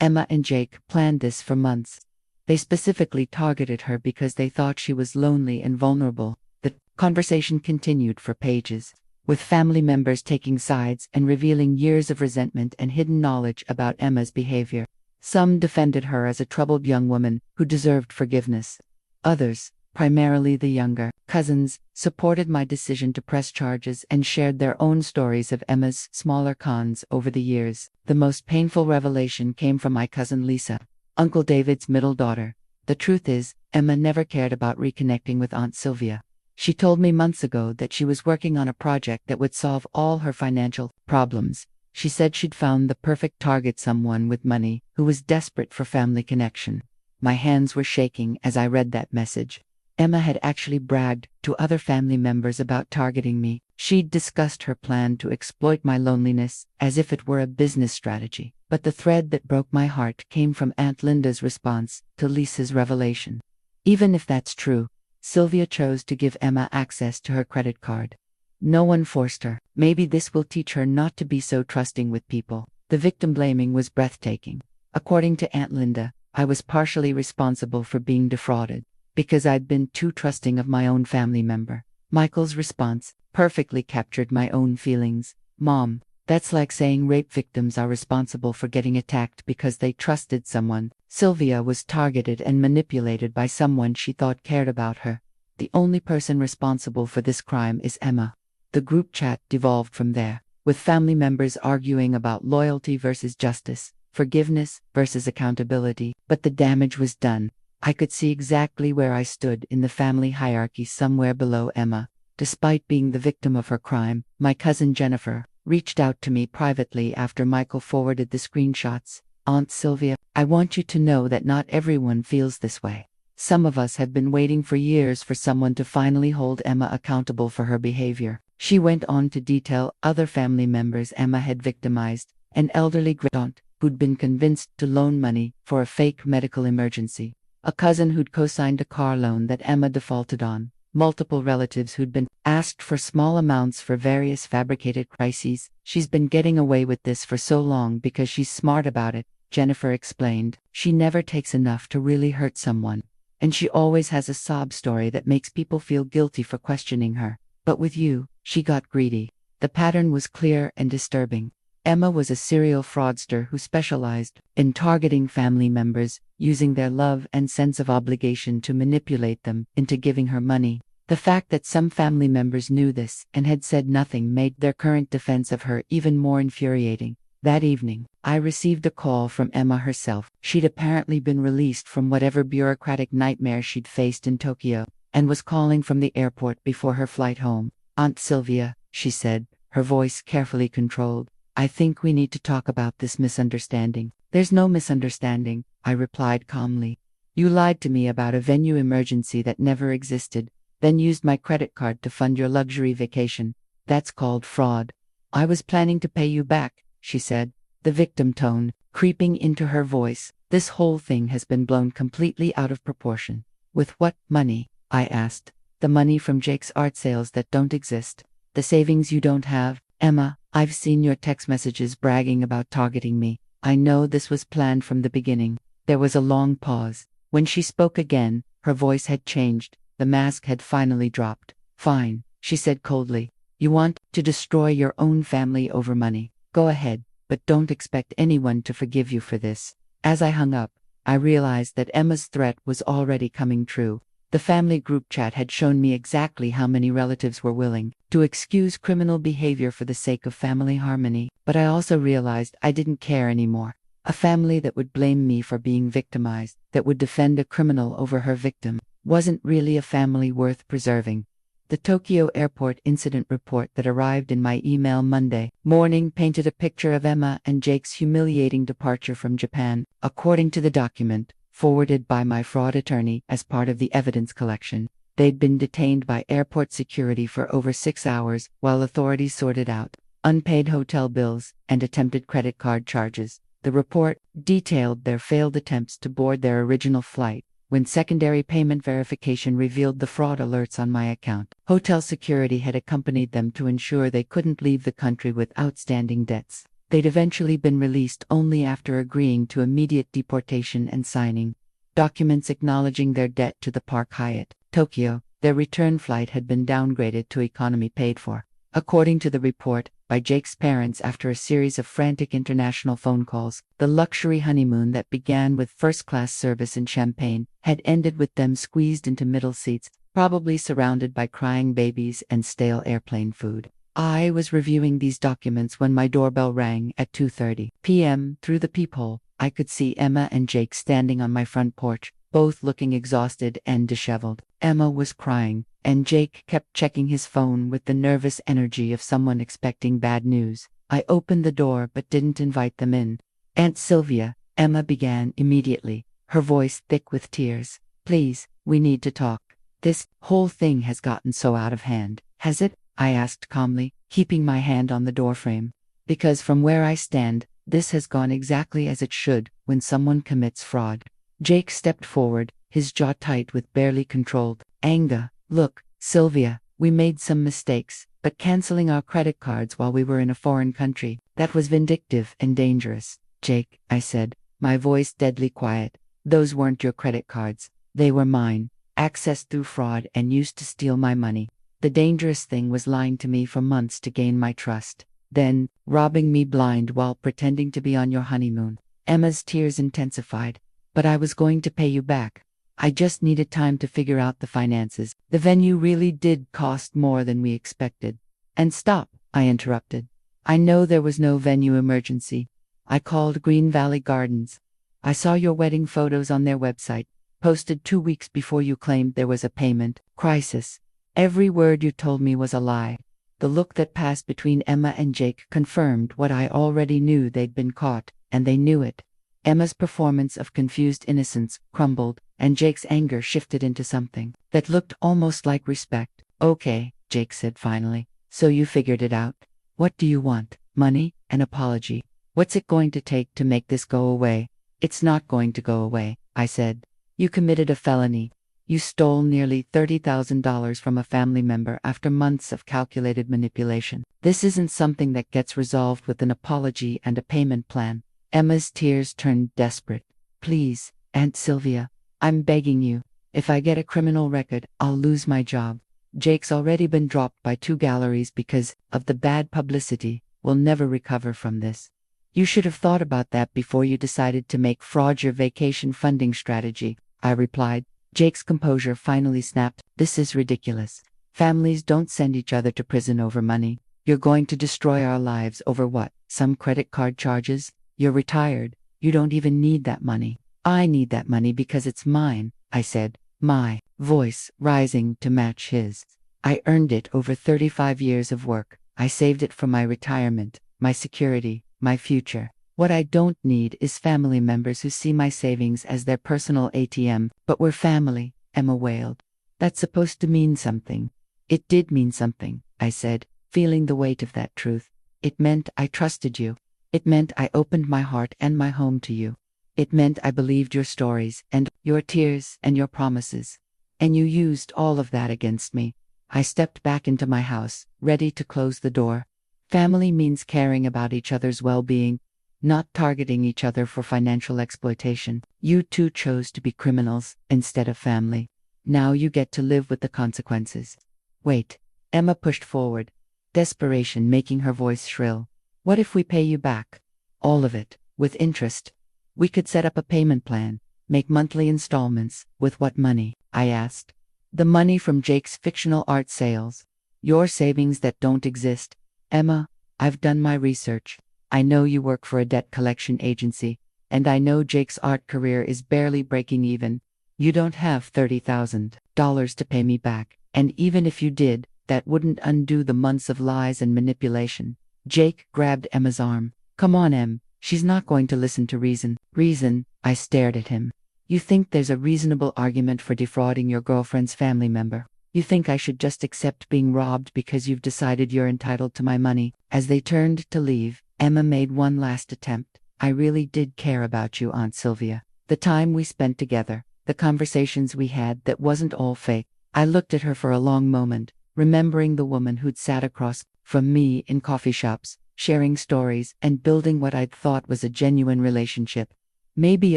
S1: Emma and Jake planned this for months. They specifically targeted her because they thought she was lonely and vulnerable. The conversation continued for pages, with family members taking sides and revealing years of resentment and hidden knowledge about Emma's behavior. Some defended her as a troubled young woman who deserved forgiveness. Others, primarily the younger cousins, supported my decision to press charges and shared their own stories of Emma's smaller cons over the years. The most painful revelation came from my cousin Lisa, Uncle David's middle daughter. The truth is, Emma never cared about reconnecting with Aunt Sylvia. She told me months ago that she was working on a project that would solve all her financial problems. She said she'd found the perfect target, someone with money, who was desperate for family connection. My hands were shaking as I read that message. Emma had actually bragged to other family members about targeting me. She'd discussed her plan to exploit my loneliness as if it were a business strategy. But the thread that broke my heart came from Aunt Linda's response to Lisa's revelation. Even if that's true, Sylvia chose to give Emma access to her credit card. No one forced her. Maybe this will teach her not to be so trusting with people. The victim blaming was breathtaking. According to Aunt Linda, I was partially responsible for being defrauded, because I'd been too trusting of my own family member. Michael's response perfectly captured my own feelings. Mom, that's like saying rape victims are responsible for getting attacked because they trusted someone. Sylvia was targeted and manipulated by someone she thought cared about her. The only person responsible for this crime is Emma. The group chat devolved from there, with family members arguing about loyalty versus justice, forgiveness versus accountability. But the damage was done. I could see exactly where I stood in the family hierarchy, somewhere below Emma. Despite being the victim of her crime, my cousin Jennifer reached out to me privately after Michael forwarded the screenshots. Aunt Sylvia, I want you to know that not everyone feels this way. Some of us have been waiting for years for someone to finally hold Emma accountable for her behavior. She went on to detail other family members Emma had victimized, an elderly aunt who'd been convinced to loan money for a fake medical emergency, a cousin who'd co-signed a car loan that Emma defaulted on, multiple relatives who'd been asked for small amounts for various fabricated crises. She's been getting away with this for so long because she's smart about it, Jennifer explained. She never takes enough to really hurt someone, and she always has a sob story that makes people feel guilty for questioning her. But with you, she got greedy. The pattern was clear and disturbing. Emma was a serial fraudster who specialized in targeting family members, using their love and sense of obligation to manipulate them into giving her money. The fact that some family members knew this and had said nothing made their current defense of her even more infuriating. That evening, I received a call from Emma herself. She'd apparently been released from whatever bureaucratic nightmare she'd faced in Tokyo, and was calling from the airport before her flight home. Aunt Sylvia, she said, her voice carefully controlled, I think we need to talk about this misunderstanding. There's no misunderstanding, I replied calmly. You lied to me about a venue emergency that never existed, then used my credit card to fund your luxury vacation. That's called fraud. I was planning to pay you back, she said, the victim tone creeping into her voice. This whole thing has been blown completely out of proportion. With what money? I asked. The money from Jake's art sales that don't exist. The savings you don't have. Emma, I've seen your text messages bragging about targeting me. I know this was planned from the beginning. There was a long pause. When she spoke again, her voice had changed. The mask had finally dropped. Fine, she said coldly. You want to destroy your own family over money. Go ahead, but don't expect anyone to forgive you for this. As I hung up, I realized that Emma's threat was already coming true. The family group chat had shown me exactly how many relatives were willing to excuse criminal behavior for the sake of family harmony. But I also realized I didn't care anymore. A family that would blame me for being victimized, that would defend a criminal over her victim, wasn't really a family worth preserving. The Tokyo airport incident report that arrived in my email Monday morning painted a picture of Emma and Jake's humiliating departure from Japan. According to the document, forwarded by my fraud attorney as part of the evidence collection, they'd been detained by airport security for over 6 hours while authorities sorted out unpaid hotel bills and attempted credit card charges. The report detailed their failed attempts to board their original flight, when secondary payment verification revealed the fraud alerts on my account. Hotel security had accompanied them to ensure they couldn't leave the country with outstanding debts. They'd eventually been released only after agreeing to immediate deportation and signing documents acknowledging their debt to the Park Hyatt, Tokyo. Their return flight had been downgraded to economy paid for, according to the report, by Jake's parents after a series of frantic international phone calls. The luxury honeymoon that began with first-class service and champagne had ended with them squeezed into middle seats, probably surrounded by crying babies and stale airplane food. I was reviewing these documents when my doorbell rang at 2:30 p.m. Through the peephole, I could see Emma and Jake standing on my front porch, both looking exhausted and disheveled. Emma was crying, and Jake kept checking his phone with the nervous energy of someone expecting bad news. I opened the door but didn't invite them in. "Aunt Sylvia," Emma began immediately, her voice thick with tears. "Please, we need to talk. This whole thing has gotten so out of hand." "Has it?" I asked calmly, keeping my hand on the doorframe. "Because from where I stand, this has gone exactly as it should when someone commits fraud." Jake stepped forward, his jaw tight with barely controlled anger. "Look, Sylvia, we made some mistakes, but canceling our credit cards while we were in a foreign country, that was vindictive and dangerous." "Jake," I said, my voice deadly quiet, "those weren't your credit cards. They were mine, accessed through fraud and used to steal my money. The dangerous thing was lying to me for months to gain my trust. Then, robbing me blind while pretending to be on your honeymoon." Emma's tears intensified. "But I was going to pay you back. I just needed time to figure out the finances. The venue really did cost more than we expected." "And stop," I interrupted. "I know there was no venue emergency. I called Green Valley Gardens. I saw your wedding photos on their website, posted 2 weeks before you claimed there was a payment crisis. Every word you told me was a lie." The look that passed between Emma and Jake confirmed what I already knew. They'd been caught, and they knew it. Emma's performance of confused innocence crumbled, and Jake's anger shifted into something that looked almost like respect. "Okay," Jake said finally, "so you figured it out. What do you want? Money? An apology? What's it going to take to make this go away?" "It's not going to go away," I said. "You committed a felony. You stole nearly $30,000 from a family member after months of calculated manipulation. This isn't something that gets resolved with an apology and a payment plan." Emma's tears turned desperate. "Please, Aunt Sylvia, I'm begging you. If I get a criminal record, I'll lose my job. Jake's already been dropped by 2 galleries because of the bad publicity. We'll never recover from this." "You should have thought about that before you decided to make fraud your vacation funding strategy," I replied. Jake's composure finally snapped. "This is ridiculous. Families don't send each other to prison over money. You're going to destroy our lives over what? Some credit card charges? You're retired. You don't even need that money." "I need that money because it's mine," I said, my voice rising to match his. "I earned it over 35 years of work. I saved it for my retirement, my security, my future. What I don't need is family members who see my savings as their personal ATM." "But we're family," Emma wailed. "That's supposed to mean something." "It did mean something," I said, feeling the weight of that truth. "It meant I trusted you. It meant I opened my heart and my home to you. It meant I believed your stories and your tears and your promises. And you used all of that against me." I stepped back into my house, ready to close the door. Family means caring about each other's well-being, not targeting each other for financial exploitation. You two chose to be criminals instead of family. Now you get to live with the consequences. "Wait," Emma pushed forward, desperation making her voice shrill. "What if we pay you back? All of it, with interest? We could set up a payment plan, make monthly installments." "With what money?" I asked. "The money from Jake's fictional art sales. Your savings that don't exist." "Emma, I've done my research. I know you work for a debt collection agency, and I know Jake's art career is barely breaking even. You don't have $30,000 to pay me back, and even if you did, that wouldn't undo the months of lies and manipulation." Jake grabbed Emma's arm. "Come on, Em. She's not going to listen to reason." "Reason?" I stared at him. "You think there's a reasonable argument for defrauding your girlfriend's family member? You think I should just accept being robbed because you've decided you're entitled to my money?" As they turned to leave, Emma made one last attempt. "I really did care about you, Aunt Sylvia. The time we spent together, the conversations we had, that wasn't all fake. I looked at her for a long moment, remembering the woman who'd sat across from me in coffee shops, sharing stories and building what I'd thought was a genuine relationship. Maybe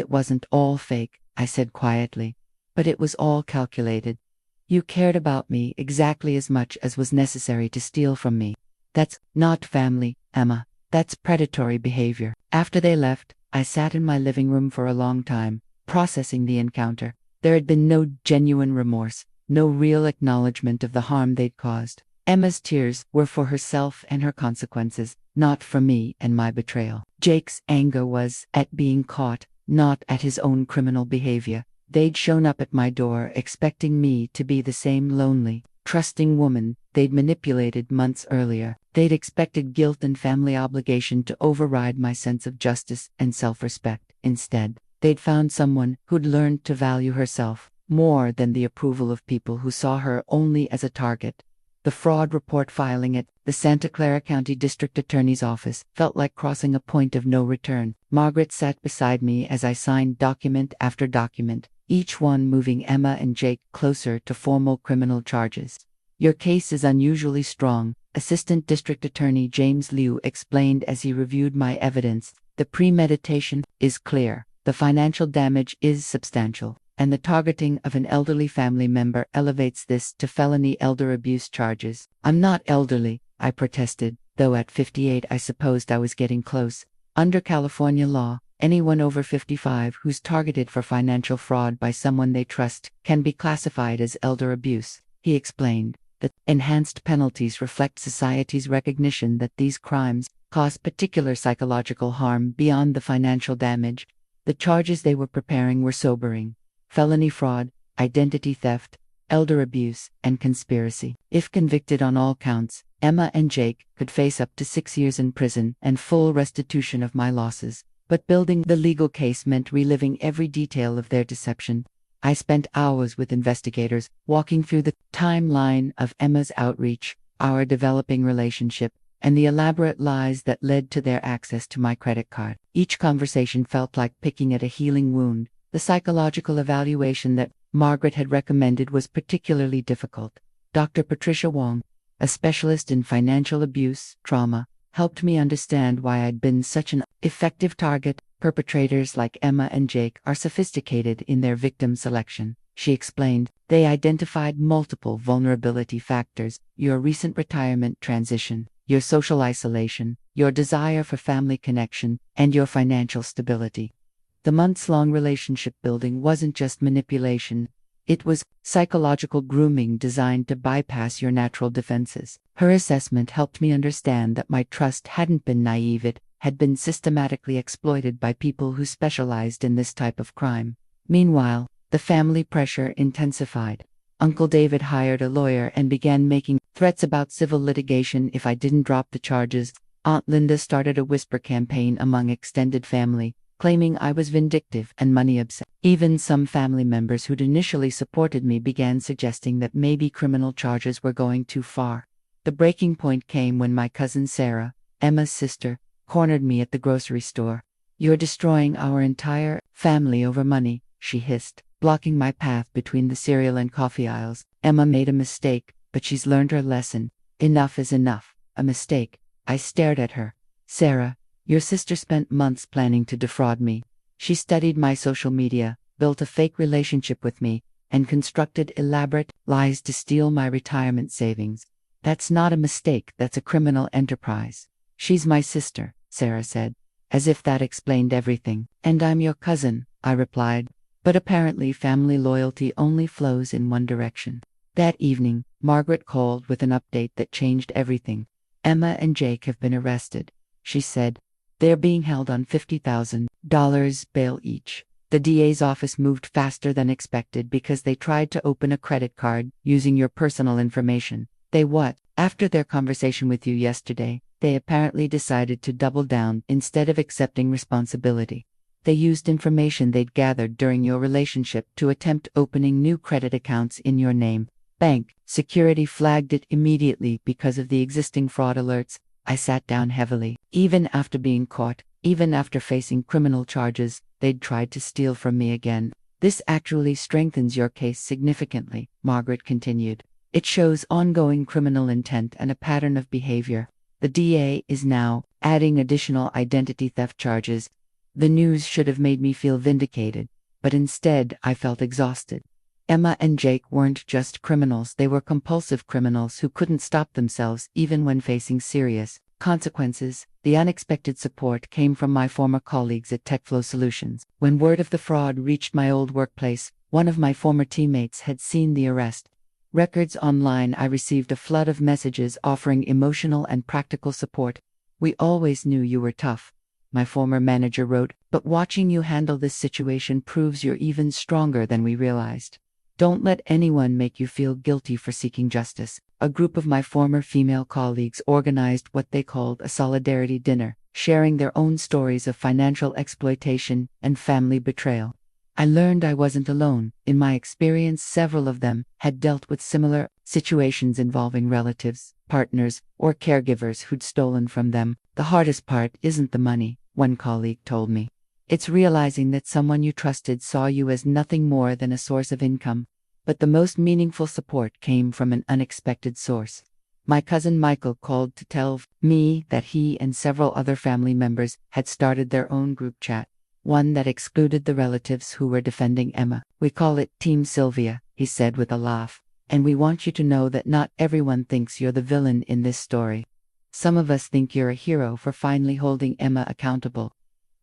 S1: it wasn't all fake, I said quietly, but it was all calculated. You cared about me exactly as much as was necessary to steal from me. That's not family, Emma. That's predatory behavior. After they left, I sat in my living room for a long time, processing the encounter. There had been no genuine remorse, no real acknowledgement of the harm they'd caused. Emma's tears were for herself and her consequences, not for me and my betrayal. Jake's anger was at being caught, not at his own criminal behavior. They'd shown up at my door expecting me to be the same lonely, trusting woman they'd manipulated months earlier. They'd expected guilt and family obligation to override my sense of justice and self-respect. Instead, they'd found someone who'd learned to value herself more than the approval of people who saw her only as a target. The fraud report filing at the Santa Clara County District Attorney's Office felt like crossing a point of no return. Margaret sat beside me as I signed document after document, each one moving Emma and Jake closer to formal criminal charges. Your case is unusually strong, Assistant District Attorney James Liu explained as he reviewed my evidence. The premeditation is clear, the financial damage is substantial, and the targeting of an elderly family member elevates this to felony elder abuse charges. I'm not elderly, I protested, though at 58 I supposed I was getting close. Under California law, anyone over 55 who's targeted for financial fraud by someone they trust can be classified as elder abuse, he explained. The enhanced penalties reflect society's recognition that these crimes cause particular psychological harm beyond the financial damage. The charges they were preparing were sobering: felony fraud, identity theft, elder abuse, and conspiracy. If convicted on all counts, Emma and Jake could face up to 6 years in prison and full restitution of my losses. But building the legal case meant reliving every detail of their deception. I spent hours with investigators, walking through the timeline of Emma's outreach, our developing relationship, and the elaborate lies that led to their access to my credit card. Each conversation felt like picking at a healing wound. The psychological evaluation that Margaret had recommended was particularly difficult. Dr. Patricia Wong, a specialist in financial abuse trauma, helped me understand why I'd been such an effective target. Perpetrators like Emma and Jake are sophisticated in their victim selection, she explained. They identified multiple vulnerability factors: your recent retirement transition, your social isolation, your desire for family connection, and your financial stability. The months-long relationship building wasn't just manipulation. It was psychological grooming designed to bypass your natural defenses. Her assessment helped me understand that my trust hadn't been naive, it had been systematically exploited by people who specialized in this type of crime. Meanwhile, the family pressure intensified. Uncle David hired a lawyer and began making threats about civil litigation if I didn't drop the charges. Aunt Linda started a whisper campaign among extended family, claiming I was vindictive and money-obsessed. Even some family members who'd initially supported me began suggesting that maybe criminal charges were going too far. The breaking point came when my cousin Sarah, Emma's sister, cornered me at the grocery store. "You're destroying our entire family over money," she hissed, blocking my path between the cereal and coffee aisles. "Emma made a mistake, but she's learned her lesson. Enough is enough." "A mistake?" I stared at her. "Sarah, your sister spent months planning to defraud me. She studied my social media, built a fake relationship with me, and constructed elaborate lies to steal my retirement savings. That's not a mistake, that's a criminal enterprise." "She's my sister," Sarah said, as if that explained everything. "And I'm your cousin," I replied. But apparently family loyalty only flows in one direction. That evening, Margaret called with an update that changed everything. "Emma and Jake have been arrested," she said. "They're being held on $50,000 bail each." The DA's office moved faster than expected because they tried to open a credit card using your personal information. "They what?" "After their conversation with you yesterday, they apparently decided to double down instead of accepting responsibility. They used information they'd gathered during your relationship to attempt opening new credit accounts in your name. Bank security flagged it immediately because of the existing fraud alerts." I sat down heavily. Even after being caught, even after facing criminal charges, they'd tried to steal from me again. This actually strengthens your case significantly, Margaret continued. It shows ongoing criminal intent and a pattern of behavior. The DA is now adding additional identity theft charges. The news should have made me feel vindicated, but instead I felt exhausted. Emma and Jake weren't just criminals, they were compulsive criminals who couldn't stop themselves even when facing serious consequences. The unexpected support came from my former colleagues at TechFlow Solutions. When word of the fraud reached my old workplace, one of my former teammates had seen the arrest records online. I received a flood of messages offering emotional and practical support. "We always knew you were tough," my former manager wrote, "but watching you handle this situation proves you're even stronger than we realized. Don't let anyone make you feel guilty for seeking justice." A group of my former female colleagues organized what they called a solidarity dinner, sharing their own stories of financial exploitation and family betrayal. I learned I wasn't alone. In my experience, several of them had dealt with similar situations involving relatives, partners, or caregivers who'd stolen from them. "The hardest part isn't the money," one colleague told me. "It's realizing that someone you trusted saw you as nothing more than a source of income." But the most meaningful support came from an unexpected source. My cousin Michael called to tell me that he and several other family members had started their own group chat, one that excluded the relatives who were defending Emma. "We call it Team Sylvia," he said with a laugh, "and we want you to know that not everyone thinks you're the villain in this story. Some of us think you're a hero for finally holding Emma accountable."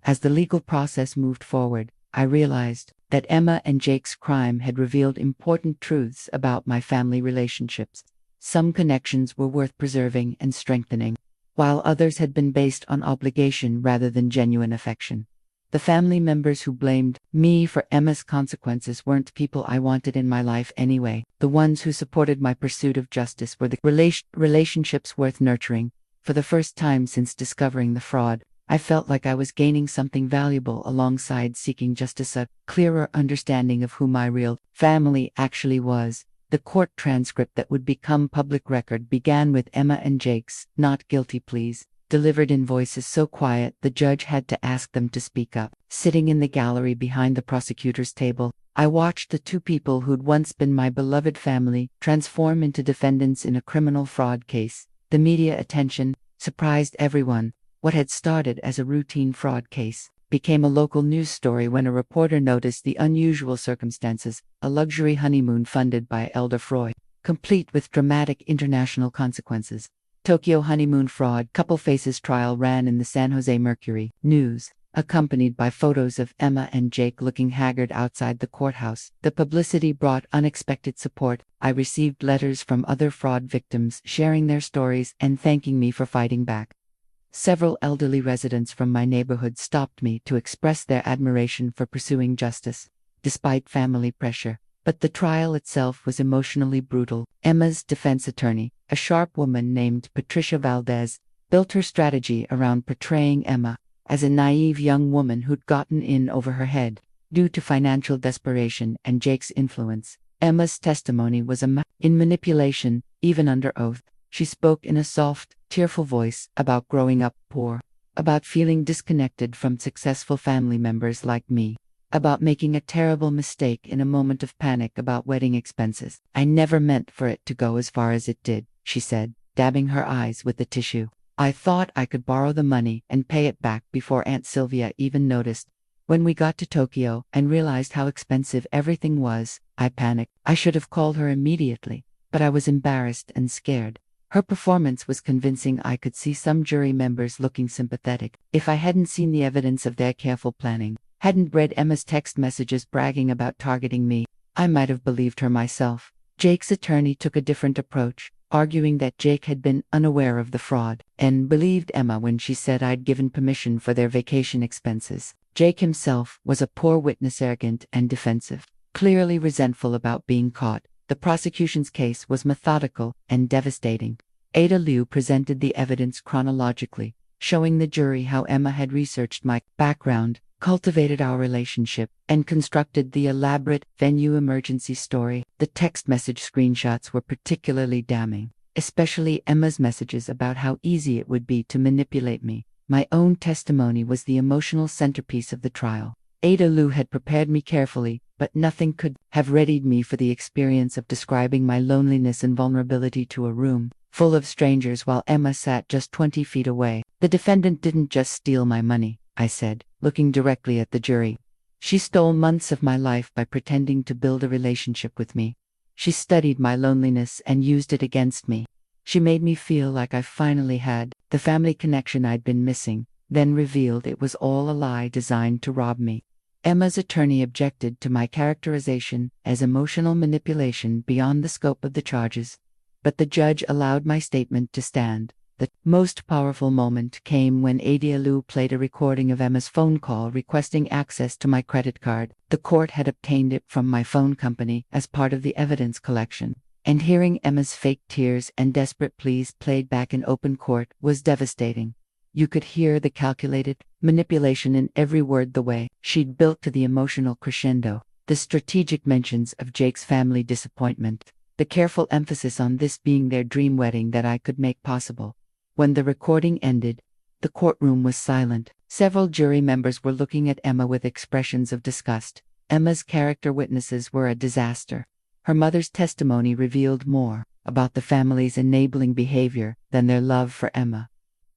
S1: As the legal process moved forward, I realized that Emma and Jake's crime had revealed important truths about my family relationships. Some connections were worth preserving and strengthening, while others had been based on obligation rather than genuine affection. The family members who blamed me for Emma's consequences weren't people I wanted in my life anyway. The ones who supported my pursuit of justice were the relationships worth nurturing. For the first time since discovering the fraud, I felt like I was gaining something valuable alongside seeking justice, a clearer understanding of who my real family actually was. The court transcript that would become public record began with Emma and Jake's not guilty pleas, delivered in voices so quiet the judge had to ask them to speak up. Sitting in the gallery behind the prosecutor's table, I watched the two people who'd once been my beloved family transform into defendants in a criminal fraud case. The media attention surprised everyone. What had started as a routine fraud case became a local news story when a reporter noticed the unusual circumstances: a luxury honeymoon funded by Elder Freud, complete with dramatic international consequences. Tokyo honeymoon fraud couple faces trial ran in the San Jose Mercury News, accompanied by photos of Emma and Jake looking haggard outside the courthouse. The publicity brought unexpected support. I received letters from other fraud victims sharing their stories and thanking me for fighting back. Several elderly residents from my neighborhood stopped me to express their admiration for pursuing justice, despite family pressure. But the trial itself was emotionally brutal. Emma's defense attorney, a sharp woman named Patricia Valdez, built her strategy around portraying Emma as a naive young woman who'd gotten in over her head due to financial desperation and Jake's influence. Emma's testimony was in manipulation, even under oath. She spoke in a soft, tearful voice about growing up poor, about feeling disconnected from successful family members like me, about making a terrible mistake in a moment of panic about wedding expenses. "I never meant for it to go as far as it did," she said, dabbing her eyes with the tissue. "I thought I could borrow the money and pay it back before Aunt Sylvia even noticed. When we got to Tokyo and realized how expensive everything was, I panicked. I should have called her immediately, but I was embarrassed and scared." Her performance was convincing. I could see some jury members looking sympathetic. If I hadn't seen the evidence of their careful planning, hadn't read Emma's text messages bragging about targeting me, I might have believed her myself. Jake's attorney took a different approach, arguing that Jake had been unaware of the fraud and believed Emma when she said I'd given permission for their vacation expenses. Jake himself was a poor witness, arrogant and defensive, clearly resentful about being caught. The prosecution's case was methodical and devastating. Ada Liu presented the evidence chronologically, showing the jury how Emma had researched my background, cultivated our relationship, and constructed the elaborate venue emergency story. The text message screenshots were particularly damning, especially Emma's messages about how easy it would be to manipulate me. My own testimony was the emotional centerpiece of the trial. Ada Liu had prepared me carefully, but nothing could have readied me for the experience of describing my loneliness and vulnerability to a room full of strangers while Emma sat just 20 feet away. The defendant didn't just steal my money, I said, looking directly at the jury. She stole months of my life by pretending to build a relationship with me. She studied my loneliness and used it against me. She made me feel like I finally had the family connection I'd been missing, then revealed it was all a lie designed to rob me. Emma's attorney objected to my characterization as emotional manipulation beyond the scope of the charges, but the judge allowed my statement to stand. The most powerful moment came when Ada Lu played a recording of Emma's phone call requesting access to my credit card. The court had obtained it from my phone company as part of the evidence collection, and hearing Emma's fake tears and desperate pleas played back in open court was devastating. You could hear the calculated manipulation in every word, the way she'd built to the emotional crescendo, the strategic mentions of Jake's family disappointment, the careful emphasis on this being their dream wedding that I could make possible. When the recording ended, the courtroom was silent. Several jury members were looking at Emma with expressions of disgust. Emma's character witnesses were a disaster. Her mother's testimony revealed more about the family's enabling behavior than their love for Emma.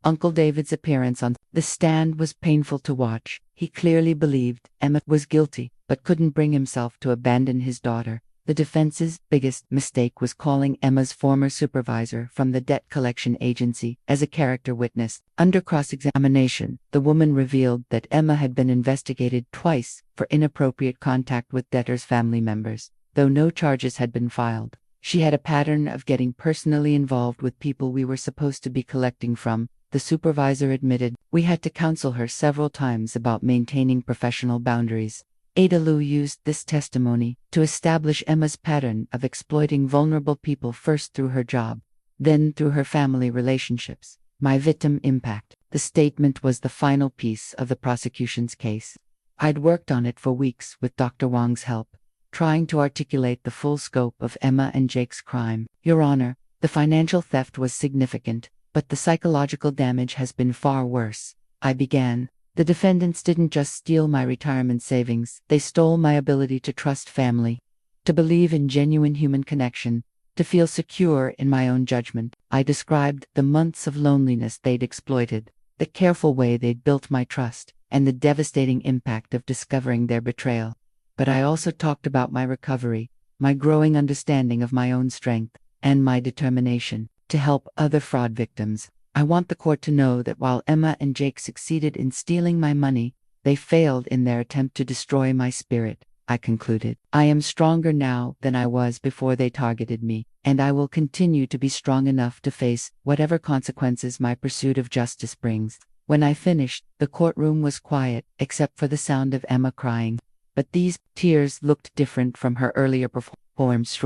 S1: Uncle David's appearance on the stand was painful to watch. He clearly believed Emma was guilty, but couldn't bring himself to abandon his daughter. The defense's biggest mistake was calling Emma's former supervisor from the debt collection agency as a character witness. Under cross-examination, the woman revealed that Emma had been investigated twice for inappropriate contact with debtors' family members. Though no charges had been filed, she had a pattern of getting personally involved with people we were supposed to be collecting from. The supervisor admitted we had to counsel her several times about maintaining professional boundaries. Ada Lu used this testimony to establish Emma's pattern of exploiting vulnerable people, first through her job, then through her family relationships. My victim impact. The statement was the final piece of the prosecution's case. I'd worked on it for weeks with Dr. Wong's help, trying to articulate the full scope of Emma and Jake's crime. Your Honor, the financial theft was significant, but the psychological damage has been far worse. I began. The defendants didn't just steal my retirement savings, they stole my ability to trust family, to believe in genuine human connection, to feel secure in my own judgment. I described the months of loneliness they'd exploited, the careful way they'd built my trust, and the devastating impact of discovering their betrayal. But I also talked about my recovery, my growing understanding of my own strength, and my determination to help other fraud victims. I want the court to know that while Emma and Jake succeeded in stealing my money, they failed in their attempt to destroy my spirit. I concluded. I am stronger now than I was before they targeted me, and I will continue to be strong enough to face whatever consequences my pursuit of justice brings. When I finished, the courtroom was quiet, except for the sound of Emma crying. But these tears looked different from her earlier performance,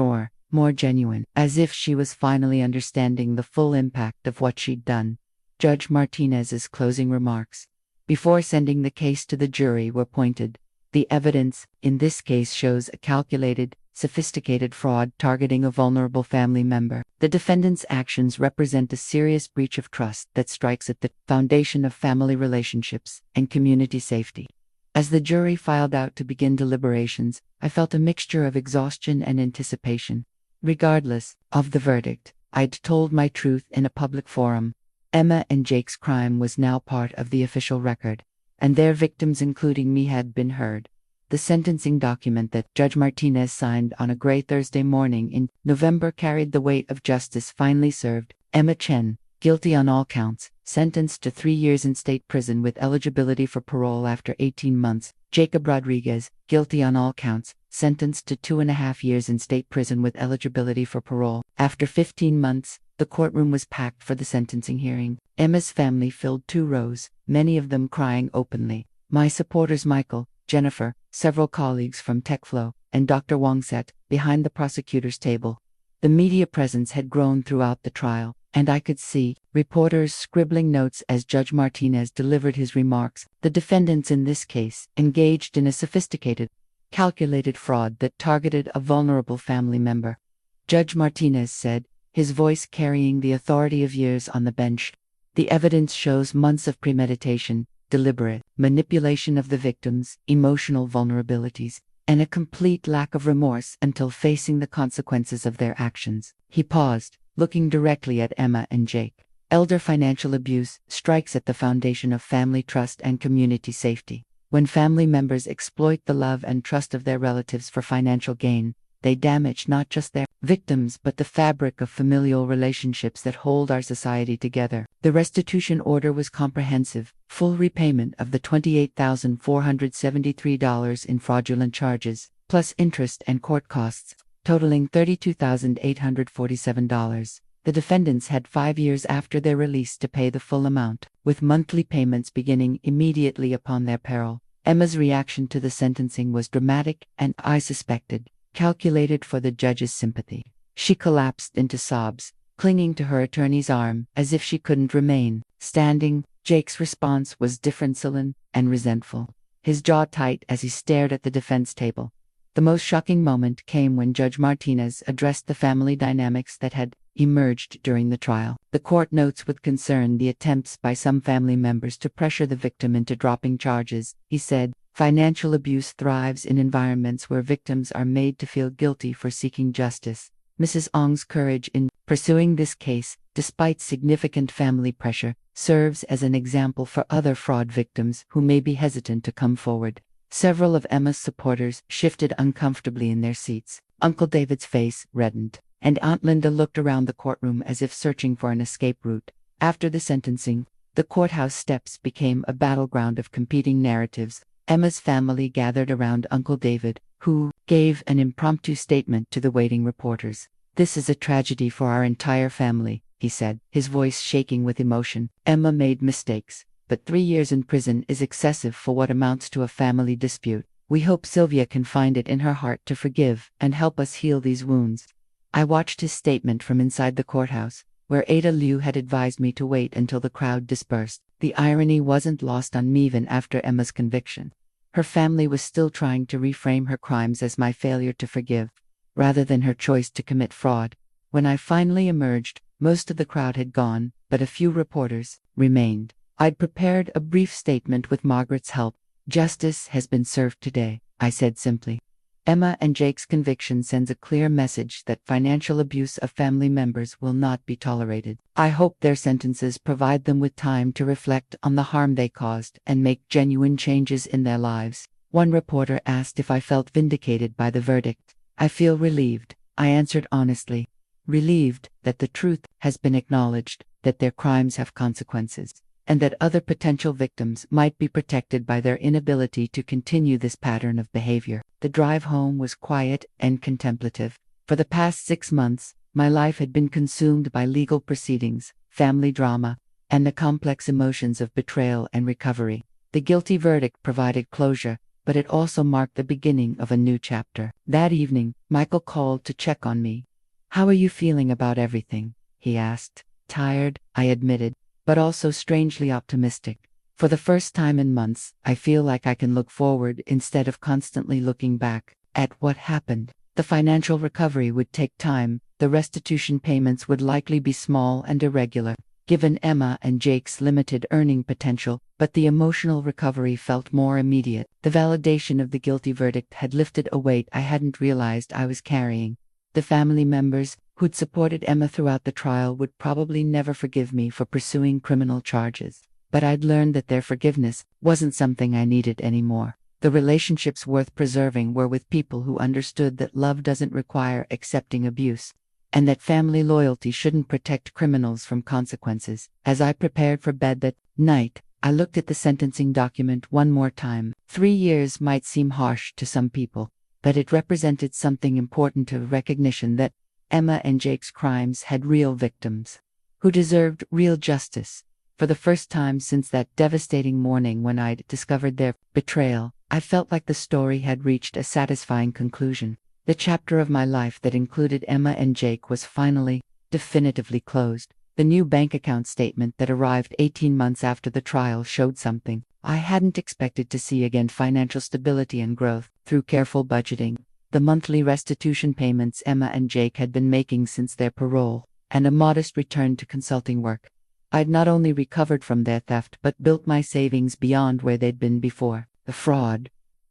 S1: more genuine, as if she was finally understanding the full impact of what she'd done. Judge Martinez's closing remarks before sending the case to the jury were pointed. The evidence in this case shows a calculated, sophisticated fraud targeting a vulnerable family member. The defendant's actions represent a serious breach of trust that strikes at the foundation of family relationships and community safety. As the jury filed out to begin deliberations, I felt a mixture of exhaustion and anticipation. Regardless of the verdict, I'd told my truth in a public forum. Emma and Jake's crime was now part of the official record, and their victims, including me, had been heard. The sentencing document that Judge Martinez signed on a gray Thursday morning in November carried the weight of justice. Finally served. Emma Chen, guilty on all counts, sentenced to 3 years in state prison with eligibility for parole after 18 months. Jacob Rodriguez, guilty on all counts, sentenced to 2.5 years in state prison with eligibility for parole. After 15 months, the courtroom was packed for the sentencing hearing. Emma's family filled 2 rows, many of them crying openly. My supporters Michael, Jennifer, several colleagues from TechFlow, and Dr. Wong sat behind the prosecutor's table. The media presence had grown throughout the trial, and I could see reporters scribbling notes as Judge Martinez delivered his remarks. The defendants in this case engaged in a sophisticated, calculated fraud that targeted a vulnerable family member. Judge Martinez said, his voice carrying the authority of years on the bench. The evidence shows months of premeditation, deliberate manipulation of the victims' emotional vulnerabilities, and a complete lack of remorse until facing the consequences of their actions. He paused, looking directly at Emma and Jake. Elder financial abuse strikes at the foundation of family trust and community safety. When family members exploit the love and trust of their relatives for financial gain, they damage not just their victims but the fabric of familial relationships that hold our society together. The restitution order was comprehensive: full repayment of the $28,473 in fraudulent charges, plus interest and court costs, totaling $32,847. The defendants had 5 years after their release to pay the full amount, with monthly payments beginning immediately upon their peril. Emma's reaction to the sentencing was dramatic and, I suspected, calculated for the judge's sympathy. She collapsed into sobs, clinging to her attorney's arm as if she couldn't remain standing. Jake's response was differential and resentful, his jaw tight as he stared at the defense table. The most shocking moment came when Judge Martinez addressed the family dynamics that had emerged during the trial. The court notes with concern the attempts by some family members to pressure the victim into dropping charges. He said, "Financial abuse thrives in environments where victims are made to feel guilty for seeking justice." Mrs. Ong's courage in pursuing this case, despite significant family pressure, serves as an example for other fraud victims who may be hesitant to come forward. Several of Emma's supporters shifted uncomfortably in their seats. Uncle David's face reddened, and Aunt Linda looked around the courtroom as if searching for an escape route. After the sentencing, the courthouse steps became a battleground of competing narratives. Emma's family gathered around Uncle David, who gave an impromptu statement to the waiting reporters. "This is a tragedy for our entire family," he said, his voice shaking with emotion. "Emma made mistakes, but 3 years in prison is excessive for what amounts to a family dispute. We hope Sylvia can find it in her heart to forgive and help us heal these wounds." I watched his statement from inside the courthouse, where Ada Liu had advised me to wait until the crowd dispersed. The irony wasn't lost on me even after Emma's conviction. Her family was still trying to reframe her crimes as my failure to forgive, rather than her choice to commit fraud. When I finally emerged, most of the crowd had gone, but a few reporters remained. I'd prepared a brief statement with Margaret's help. "Justice has been served today," I said simply. Emma and Jake's conviction sends a clear message that financial abuse of family members will not be tolerated. I hope their sentences provide them with time to reflect on the harm they caused and make genuine changes in their lives. One reporter asked if I felt vindicated by the verdict. "I feel relieved," I answered honestly. "Relieved that the truth has been acknowledged, that their crimes have consequences, and that other potential victims might be protected by their inability to continue this pattern of behavior." The drive home was quiet and contemplative. For the past 6 months, my life had been consumed by legal proceedings, family drama, and the complex emotions of betrayal and recovery. The guilty verdict provided closure, but it also marked the beginning of a new chapter. That evening, Michael called to check on me. "How are you feeling about everything?" he asked. "Tired," I admitted, but also strangely optimistic. For the first time in months, I feel like I can look forward instead of constantly looking back at what happened. The financial recovery would take time. The restitution payments would likely be small and irregular, given Emma and Jake's limited earning potential, but the emotional recovery felt more immediate. The validation of the guilty verdict had lifted a weight I hadn't realized I was carrying. The family members who'd supported Emma throughout the trial would probably never forgive me for pursuing criminal charges. But I'd learned that their forgiveness wasn't something I needed anymore. The relationships worth preserving were with people who understood that love doesn't require accepting abuse, and that family loyalty shouldn't protect criminals from consequences. As I prepared for bed that night, I looked at the sentencing document one more time. 3 years might seem harsh to some people, but it represented something important: to recognition that Emma and Jake's crimes had real victims, who deserved real justice. For the first time since that devastating morning when I'd discovered their betrayal, I felt like the story had reached a satisfying conclusion. The chapter of my life that included Emma and Jake was finally, definitively closed. The new bank account statement that arrived 18 months after the trial showed something I hadn't expected to see again: financial stability and growth through careful budgeting. The monthly restitution payments Emma and Jake had been making since their parole, and a modest return to consulting work. I'd not only recovered from their theft but built my savings beyond where they'd been before. The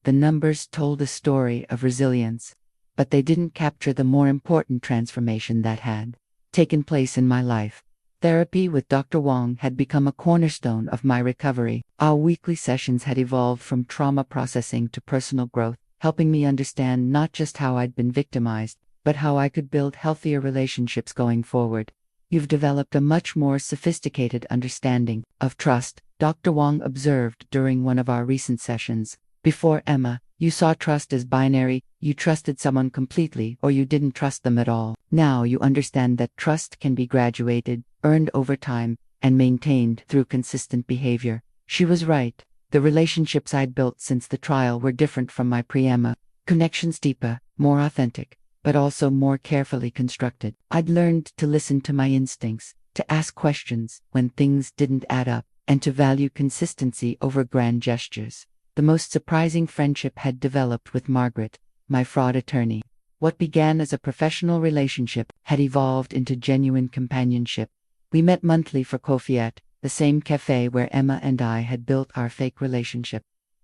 S1: The numbers told a story of resilience, but they didn't capture the more important transformation that had taken place in my life. Therapy with Dr. Wong had become a cornerstone of my recovery. Our weekly sessions had evolved from trauma processing to personal growth, helping me understand not just how I'd been victimized, but how I could build healthier relationships going forward. You've developed a much more sophisticated understanding of trust, Dr. Wong observed during one of our recent sessions. Before Emma, you saw trust as binary: you trusted someone completely or you didn't trust them at all. Now you understand that trust can be graduated, earned over time, and maintained through consistent behavior. She was right. The relationships I'd built since the trial were different from my pre-Emma connections, deeper, more authentic, but also more carefully constructed. I'd learned to listen to my instincts, to ask questions when things didn't add up, and to value consistency over grand gestures. The most surprising friendship had developed with Margaret, my fraud attorney. What began as a professional relationship had evolved into genuine companionship. We met monthly for coffee at the same cafe where Emma and I had built our fake relationship,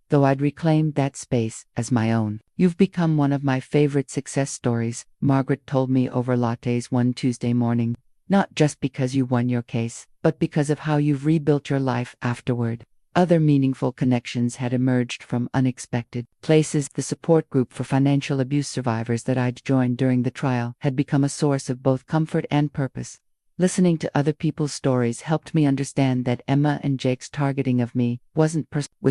S1: though I'd reclaimed that space as my own. "You've become one of my favorite success stories," Margaret told me over lattes one Tuesday morning. "Not just because you won your case, but because of how you've rebuilt your life afterward." Other meaningful connections had emerged from unexpected places. The support group for financial abuse survivors that I'd joined during the trial had become a source of both comfort and purpose. Listening to other people's stories helped me understand that Emma and Jake's targeting of me was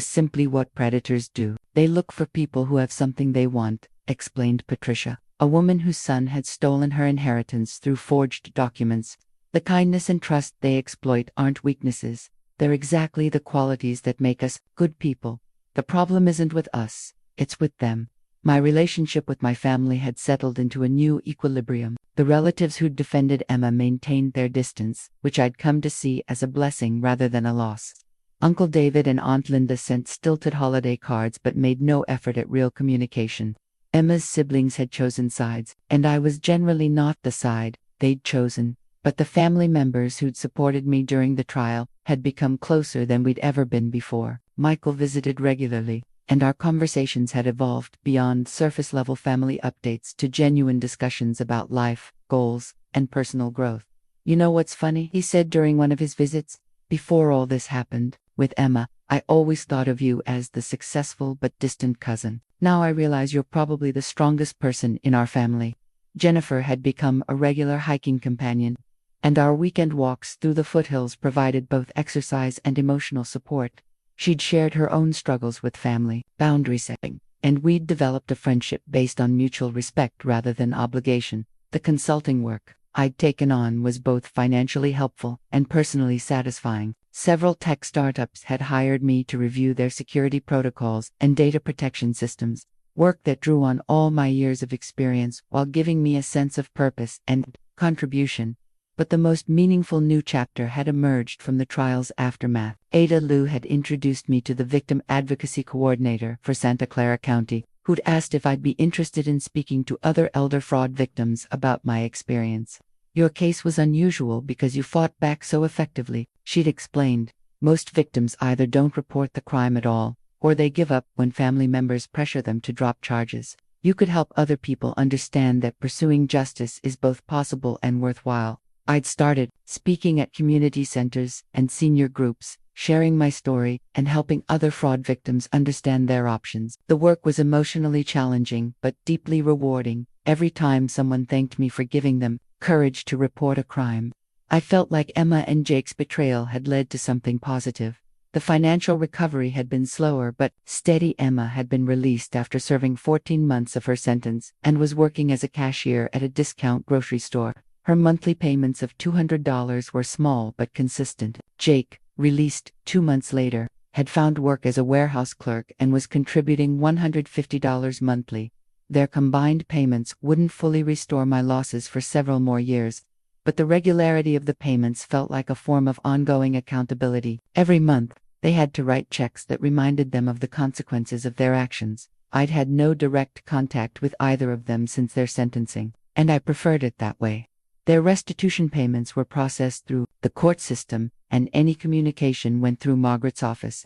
S1: simply what predators do. "They look for people who have something they want," explained Patricia, a woman whose son had stolen her inheritance through forged documents. "The kindness and trust they exploit aren't weaknesses. They're exactly the qualities that make us good people. The problem isn't with us, it's with them." My relationship with my family had settled into a new equilibrium. The relatives who'd defended Emma maintained their distance, which I'd come to see as a blessing rather than a loss. Uncle David and Aunt Linda sent stilted holiday cards but made no effort at real communication. Emma's siblings had chosen sides, and I was generally not the side they'd chosen. But the family members who'd supported me during the trial had become closer than we'd ever been before. Michael visited regularly, and our conversations had evolved beyond surface-level family updates to genuine discussions about life, goals, and personal growth. "You know what's funny?" he said during one of his visits. "Before all this happened, with Emma, I always thought of you as the successful but distant cousin. Now I realize you're probably the strongest person in our family." Jennifer had become a regular hiking companion, and our weekend walks through the foothills provided both exercise and emotional support. She'd shared her own struggles with family boundary setting, and we'd developed a friendship based on mutual respect rather than obligation. The consulting work I'd taken on was both financially helpful and personally satisfying. Several tech startups had hired me to review their security protocols and data protection systems, work that drew on all my years of experience while giving me a sense of purpose and contribution. But the most meaningful new chapter had emerged from the trial's aftermath. Ada Liu had introduced me to the victim advocacy coordinator for Santa Clara County, who'd asked if I'd be interested in speaking to other elder fraud victims about my experience. "Your case was unusual because you fought back so effectively," she'd explained. "Most victims either don't report the crime at all, or they give up when family members pressure them to drop charges. You could help other people understand that pursuing justice is both possible and worthwhile." I'd started speaking at community centers and senior groups, sharing my story and helping other fraud victims understand their options. The work was emotionally challenging but deeply rewarding. Every time someone thanked me for giving them courage to report a crime, I felt like Emma and Jake's betrayal had led to something positive. The financial recovery had been slower but steady. Emma had been released after serving 14 months of her sentence and was working as a cashier at a discount grocery store. Her monthly payments of $200 were small but consistent. Jake, released 2 months later, had found work as a warehouse clerk and was contributing $150 monthly. Their combined payments wouldn't fully restore my losses for several more years, but the regularity of the payments felt like a form of ongoing accountability. Every month, they had to write checks that reminded them of the consequences of their actions. I'd had no direct contact with either of them since their sentencing, and I preferred it that way. Their restitution payments were processed through the court system, and any communication went through Margaret's office.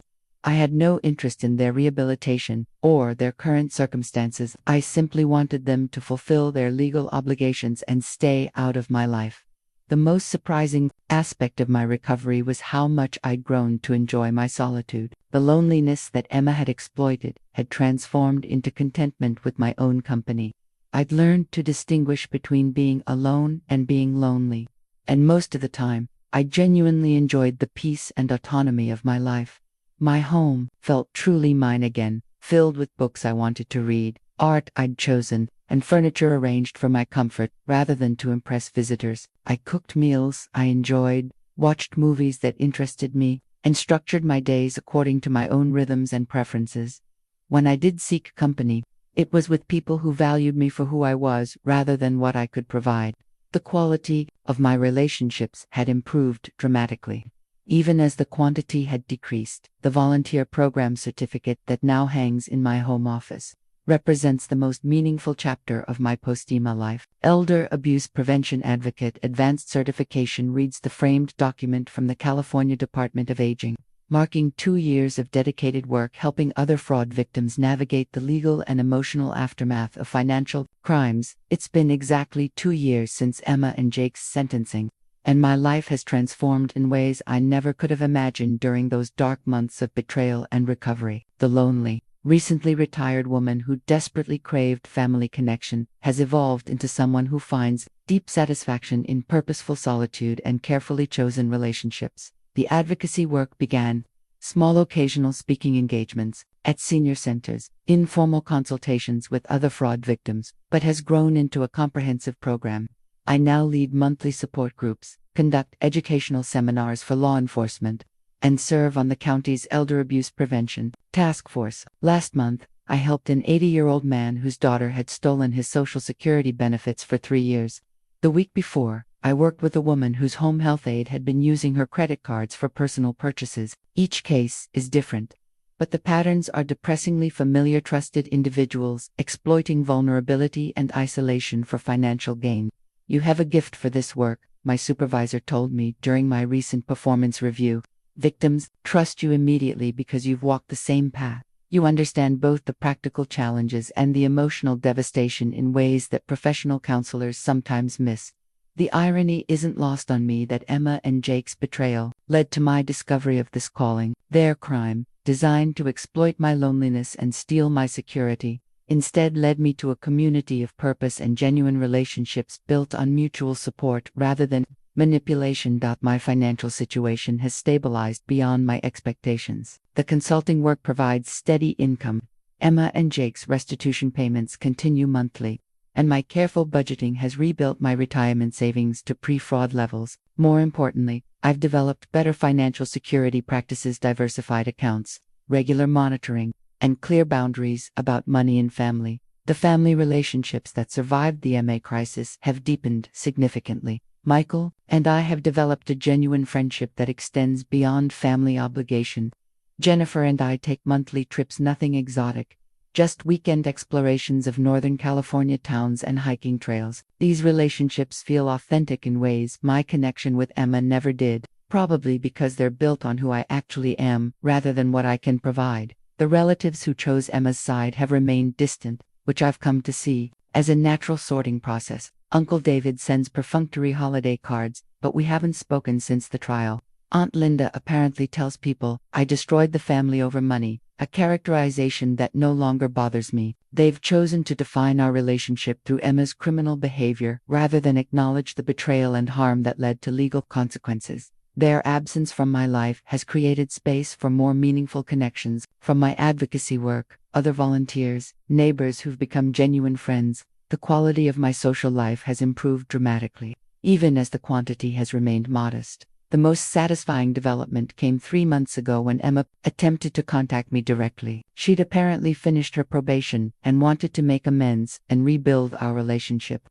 S1: I had no interest in their rehabilitation or their current circumstances. I simply wanted them to fulfill their legal obligations and stay out of my life. The most surprising aspect of my recovery was how much I'd grown to enjoy my solitude. The loneliness that Emma had exploited had transformed into contentment with my own company. I'd learned to distinguish between being alone and being lonely, and most of the time, I genuinely enjoyed the peace and autonomy of my life. My home felt truly mine again, filled with books I wanted to read, art I'd chosen, and furniture arranged for my comfort rather than to impress visitors. I cooked meals I enjoyed, watched movies that interested me, and structured my days according to my own rhythms and preferences. When I did seek company, it was with people who valued me for who I was rather than what I could provide. The quality of my relationships had improved dramatically, even as the quantity had decreased. The volunteer program certificate that now hangs in my home office represents the most meaningful chapter of my post-EMA life. Elder Abuse Prevention Advocate Advanced Certification reads the framed document from the California Department of Aging, marking 2 years of dedicated work helping other fraud victims navigate the legal and emotional aftermath of financial crimes. It's been exactly 2 years since Emma and Jake's sentencing, and my life has transformed in ways I never could have imagined during those dark months of betrayal and recovery. The lonely, recently retired woman who desperately craved family connection has evolved into someone who finds deep satisfaction in purposeful solitude and carefully chosen relationships. The advocacy work began: small occasional speaking engagements at senior centers, informal consultations with other fraud victims, but has grown into a comprehensive program. I now lead monthly support groups, conduct educational seminars for law enforcement, and serve on the county's Elder Abuse Prevention Task Force. Last month, I helped an 80-year-old man whose daughter had stolen his Social Security benefits for 3 years. The week before, I worked with a woman whose home health aide had been using her credit cards for personal purchases. Each case is different, but the patterns are depressingly familiar: trusted individuals exploiting vulnerability and isolation for financial gain. You have a gift for this work, my supervisor told me during my recent performance review. Victims trust you immediately because you've walked the same path. You understand both the practical challenges and the emotional devastation in ways that professional counselors sometimes miss. The irony isn't lost on me that Emma and Jake's betrayal led to my discovery of this calling. Their crime, designed to exploit my loneliness and steal my security, instead led me to a community of purpose and genuine relationships built on mutual support rather than manipulation. My financial situation has stabilized beyond my expectations. The consulting work provides steady income. Emma and Jake's restitution payments continue monthly, and my careful budgeting has rebuilt my retirement savings to pre-fraud levels. More importantly, I've developed better financial security practices: diversified accounts, regular monitoring, and clear boundaries about money and family. The family relationships that survived the MA crisis have deepened significantly. Michael and I have developed a genuine friendship that extends beyond family obligation. Jennifer and I take monthly trips, nothing exotic, just weekend explorations of Northern California towns and hiking trails. These relationships feel authentic in ways my connection with Emma never did, probably because they're built on who I actually am rather than what I can provide. The relatives who chose Emma's side have remained distant, which I've come to see as a natural sorting process. Uncle David sends perfunctory holiday cards, but we haven't spoken since the trial. Aunt Linda apparently tells people I destroyed the family over money, a characterization that no longer bothers me. They've chosen to define our relationship through Emma's criminal behavior rather than acknowledge the betrayal and harm that led to legal consequences. Their absence from my life has created space for more meaningful connections from my advocacy work, other volunteers, neighbors who've become genuine friends. The quality of my social life has improved dramatically, even as the quantity has remained modest. The most satisfying development came 3 months ago when Emma attempted to contact me directly. She'd apparently finished her probation and wanted to make amends and rebuild our relationship.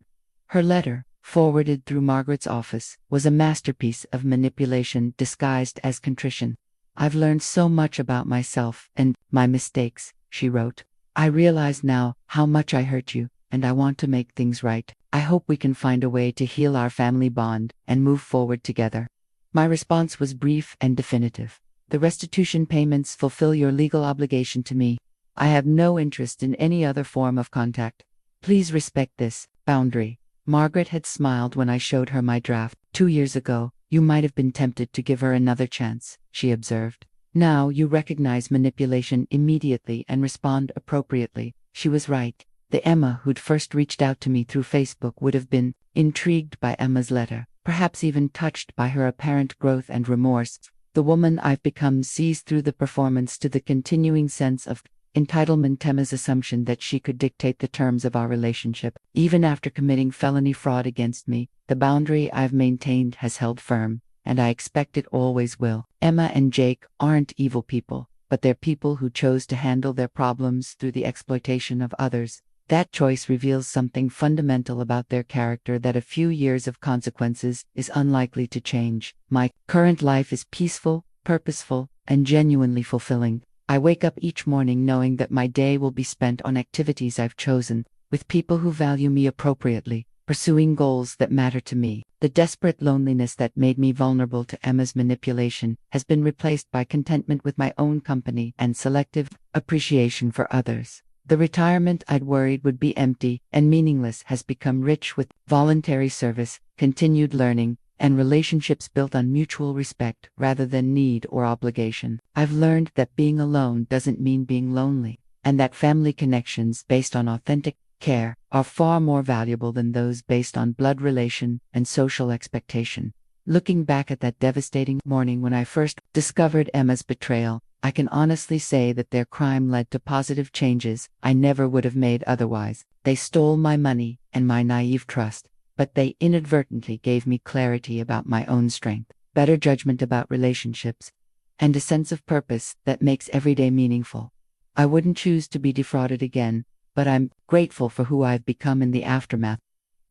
S1: Her letter, forwarded through Margaret's office, was a masterpiece of manipulation disguised as contrition. "I've learned so much about myself and my mistakes," she wrote. "I realize now how much I hurt you, and I want to make things right. I hope we can find a way to heal our family bond and move forward together." My response was brief and definitive. The restitution payments fulfill your legal obligation to me. I have no interest in any other form of contact. Please respect this boundary. Margaret had smiled when I showed her my draft. 2 years ago, you might have been tempted to give her another chance, she observed. Now you recognize manipulation immediately and respond appropriately. She was right. The Emma who'd first reached out to me through Facebook would have been intrigued by Emma's letter, perhaps even touched by her apparent growth and remorse. The woman I've become sees through the performance to the continuing sense of entitlement. Emma's assumption that she could dictate the terms of our relationship, even after committing felony fraud against me. The boundary I've maintained has held firm, and I expect it always will. Emma and Jake aren't evil people, but they're people who chose to handle their problems through the exploitation of others. That choice reveals something fundamental about their character that a few years of consequences is unlikely to change. My current life is peaceful, purposeful, and genuinely fulfilling. I wake up each morning knowing that my day will be spent on activities I've chosen, with people who value me appropriately, pursuing goals that matter to me. The desperate loneliness that made me vulnerable to Emma's manipulation has been replaced by contentment with my own company and selective appreciation for others. The retirement I'd worried would be empty and meaningless has become rich with voluntary service, continued learning, and relationships built on mutual respect rather than need or obligation. I've learned that being alone doesn't mean being lonely, and that family connections based on authentic care are far more valuable than those based on blood relation and social expectation. Looking back at that devastating morning when I first discovered Emma's betrayal, I can honestly say that their crime led to positive changes I never would have made otherwise. They stole my money and my naive trust, but they inadvertently gave me clarity about my own strength, better judgment about relationships, and a sense of purpose that makes every day meaningful. I wouldn't choose to be defrauded again, but I'm grateful for who I've become in the aftermath.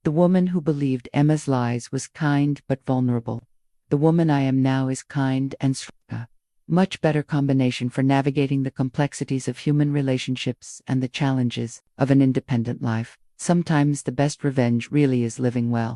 S1: The woman who believed Emma's lies was kind but vulnerable. The woman I am now is kind and strong. Much better combination for navigating the complexities of human relationships and the challenges of an independent life. Sometimes the best revenge really is living well.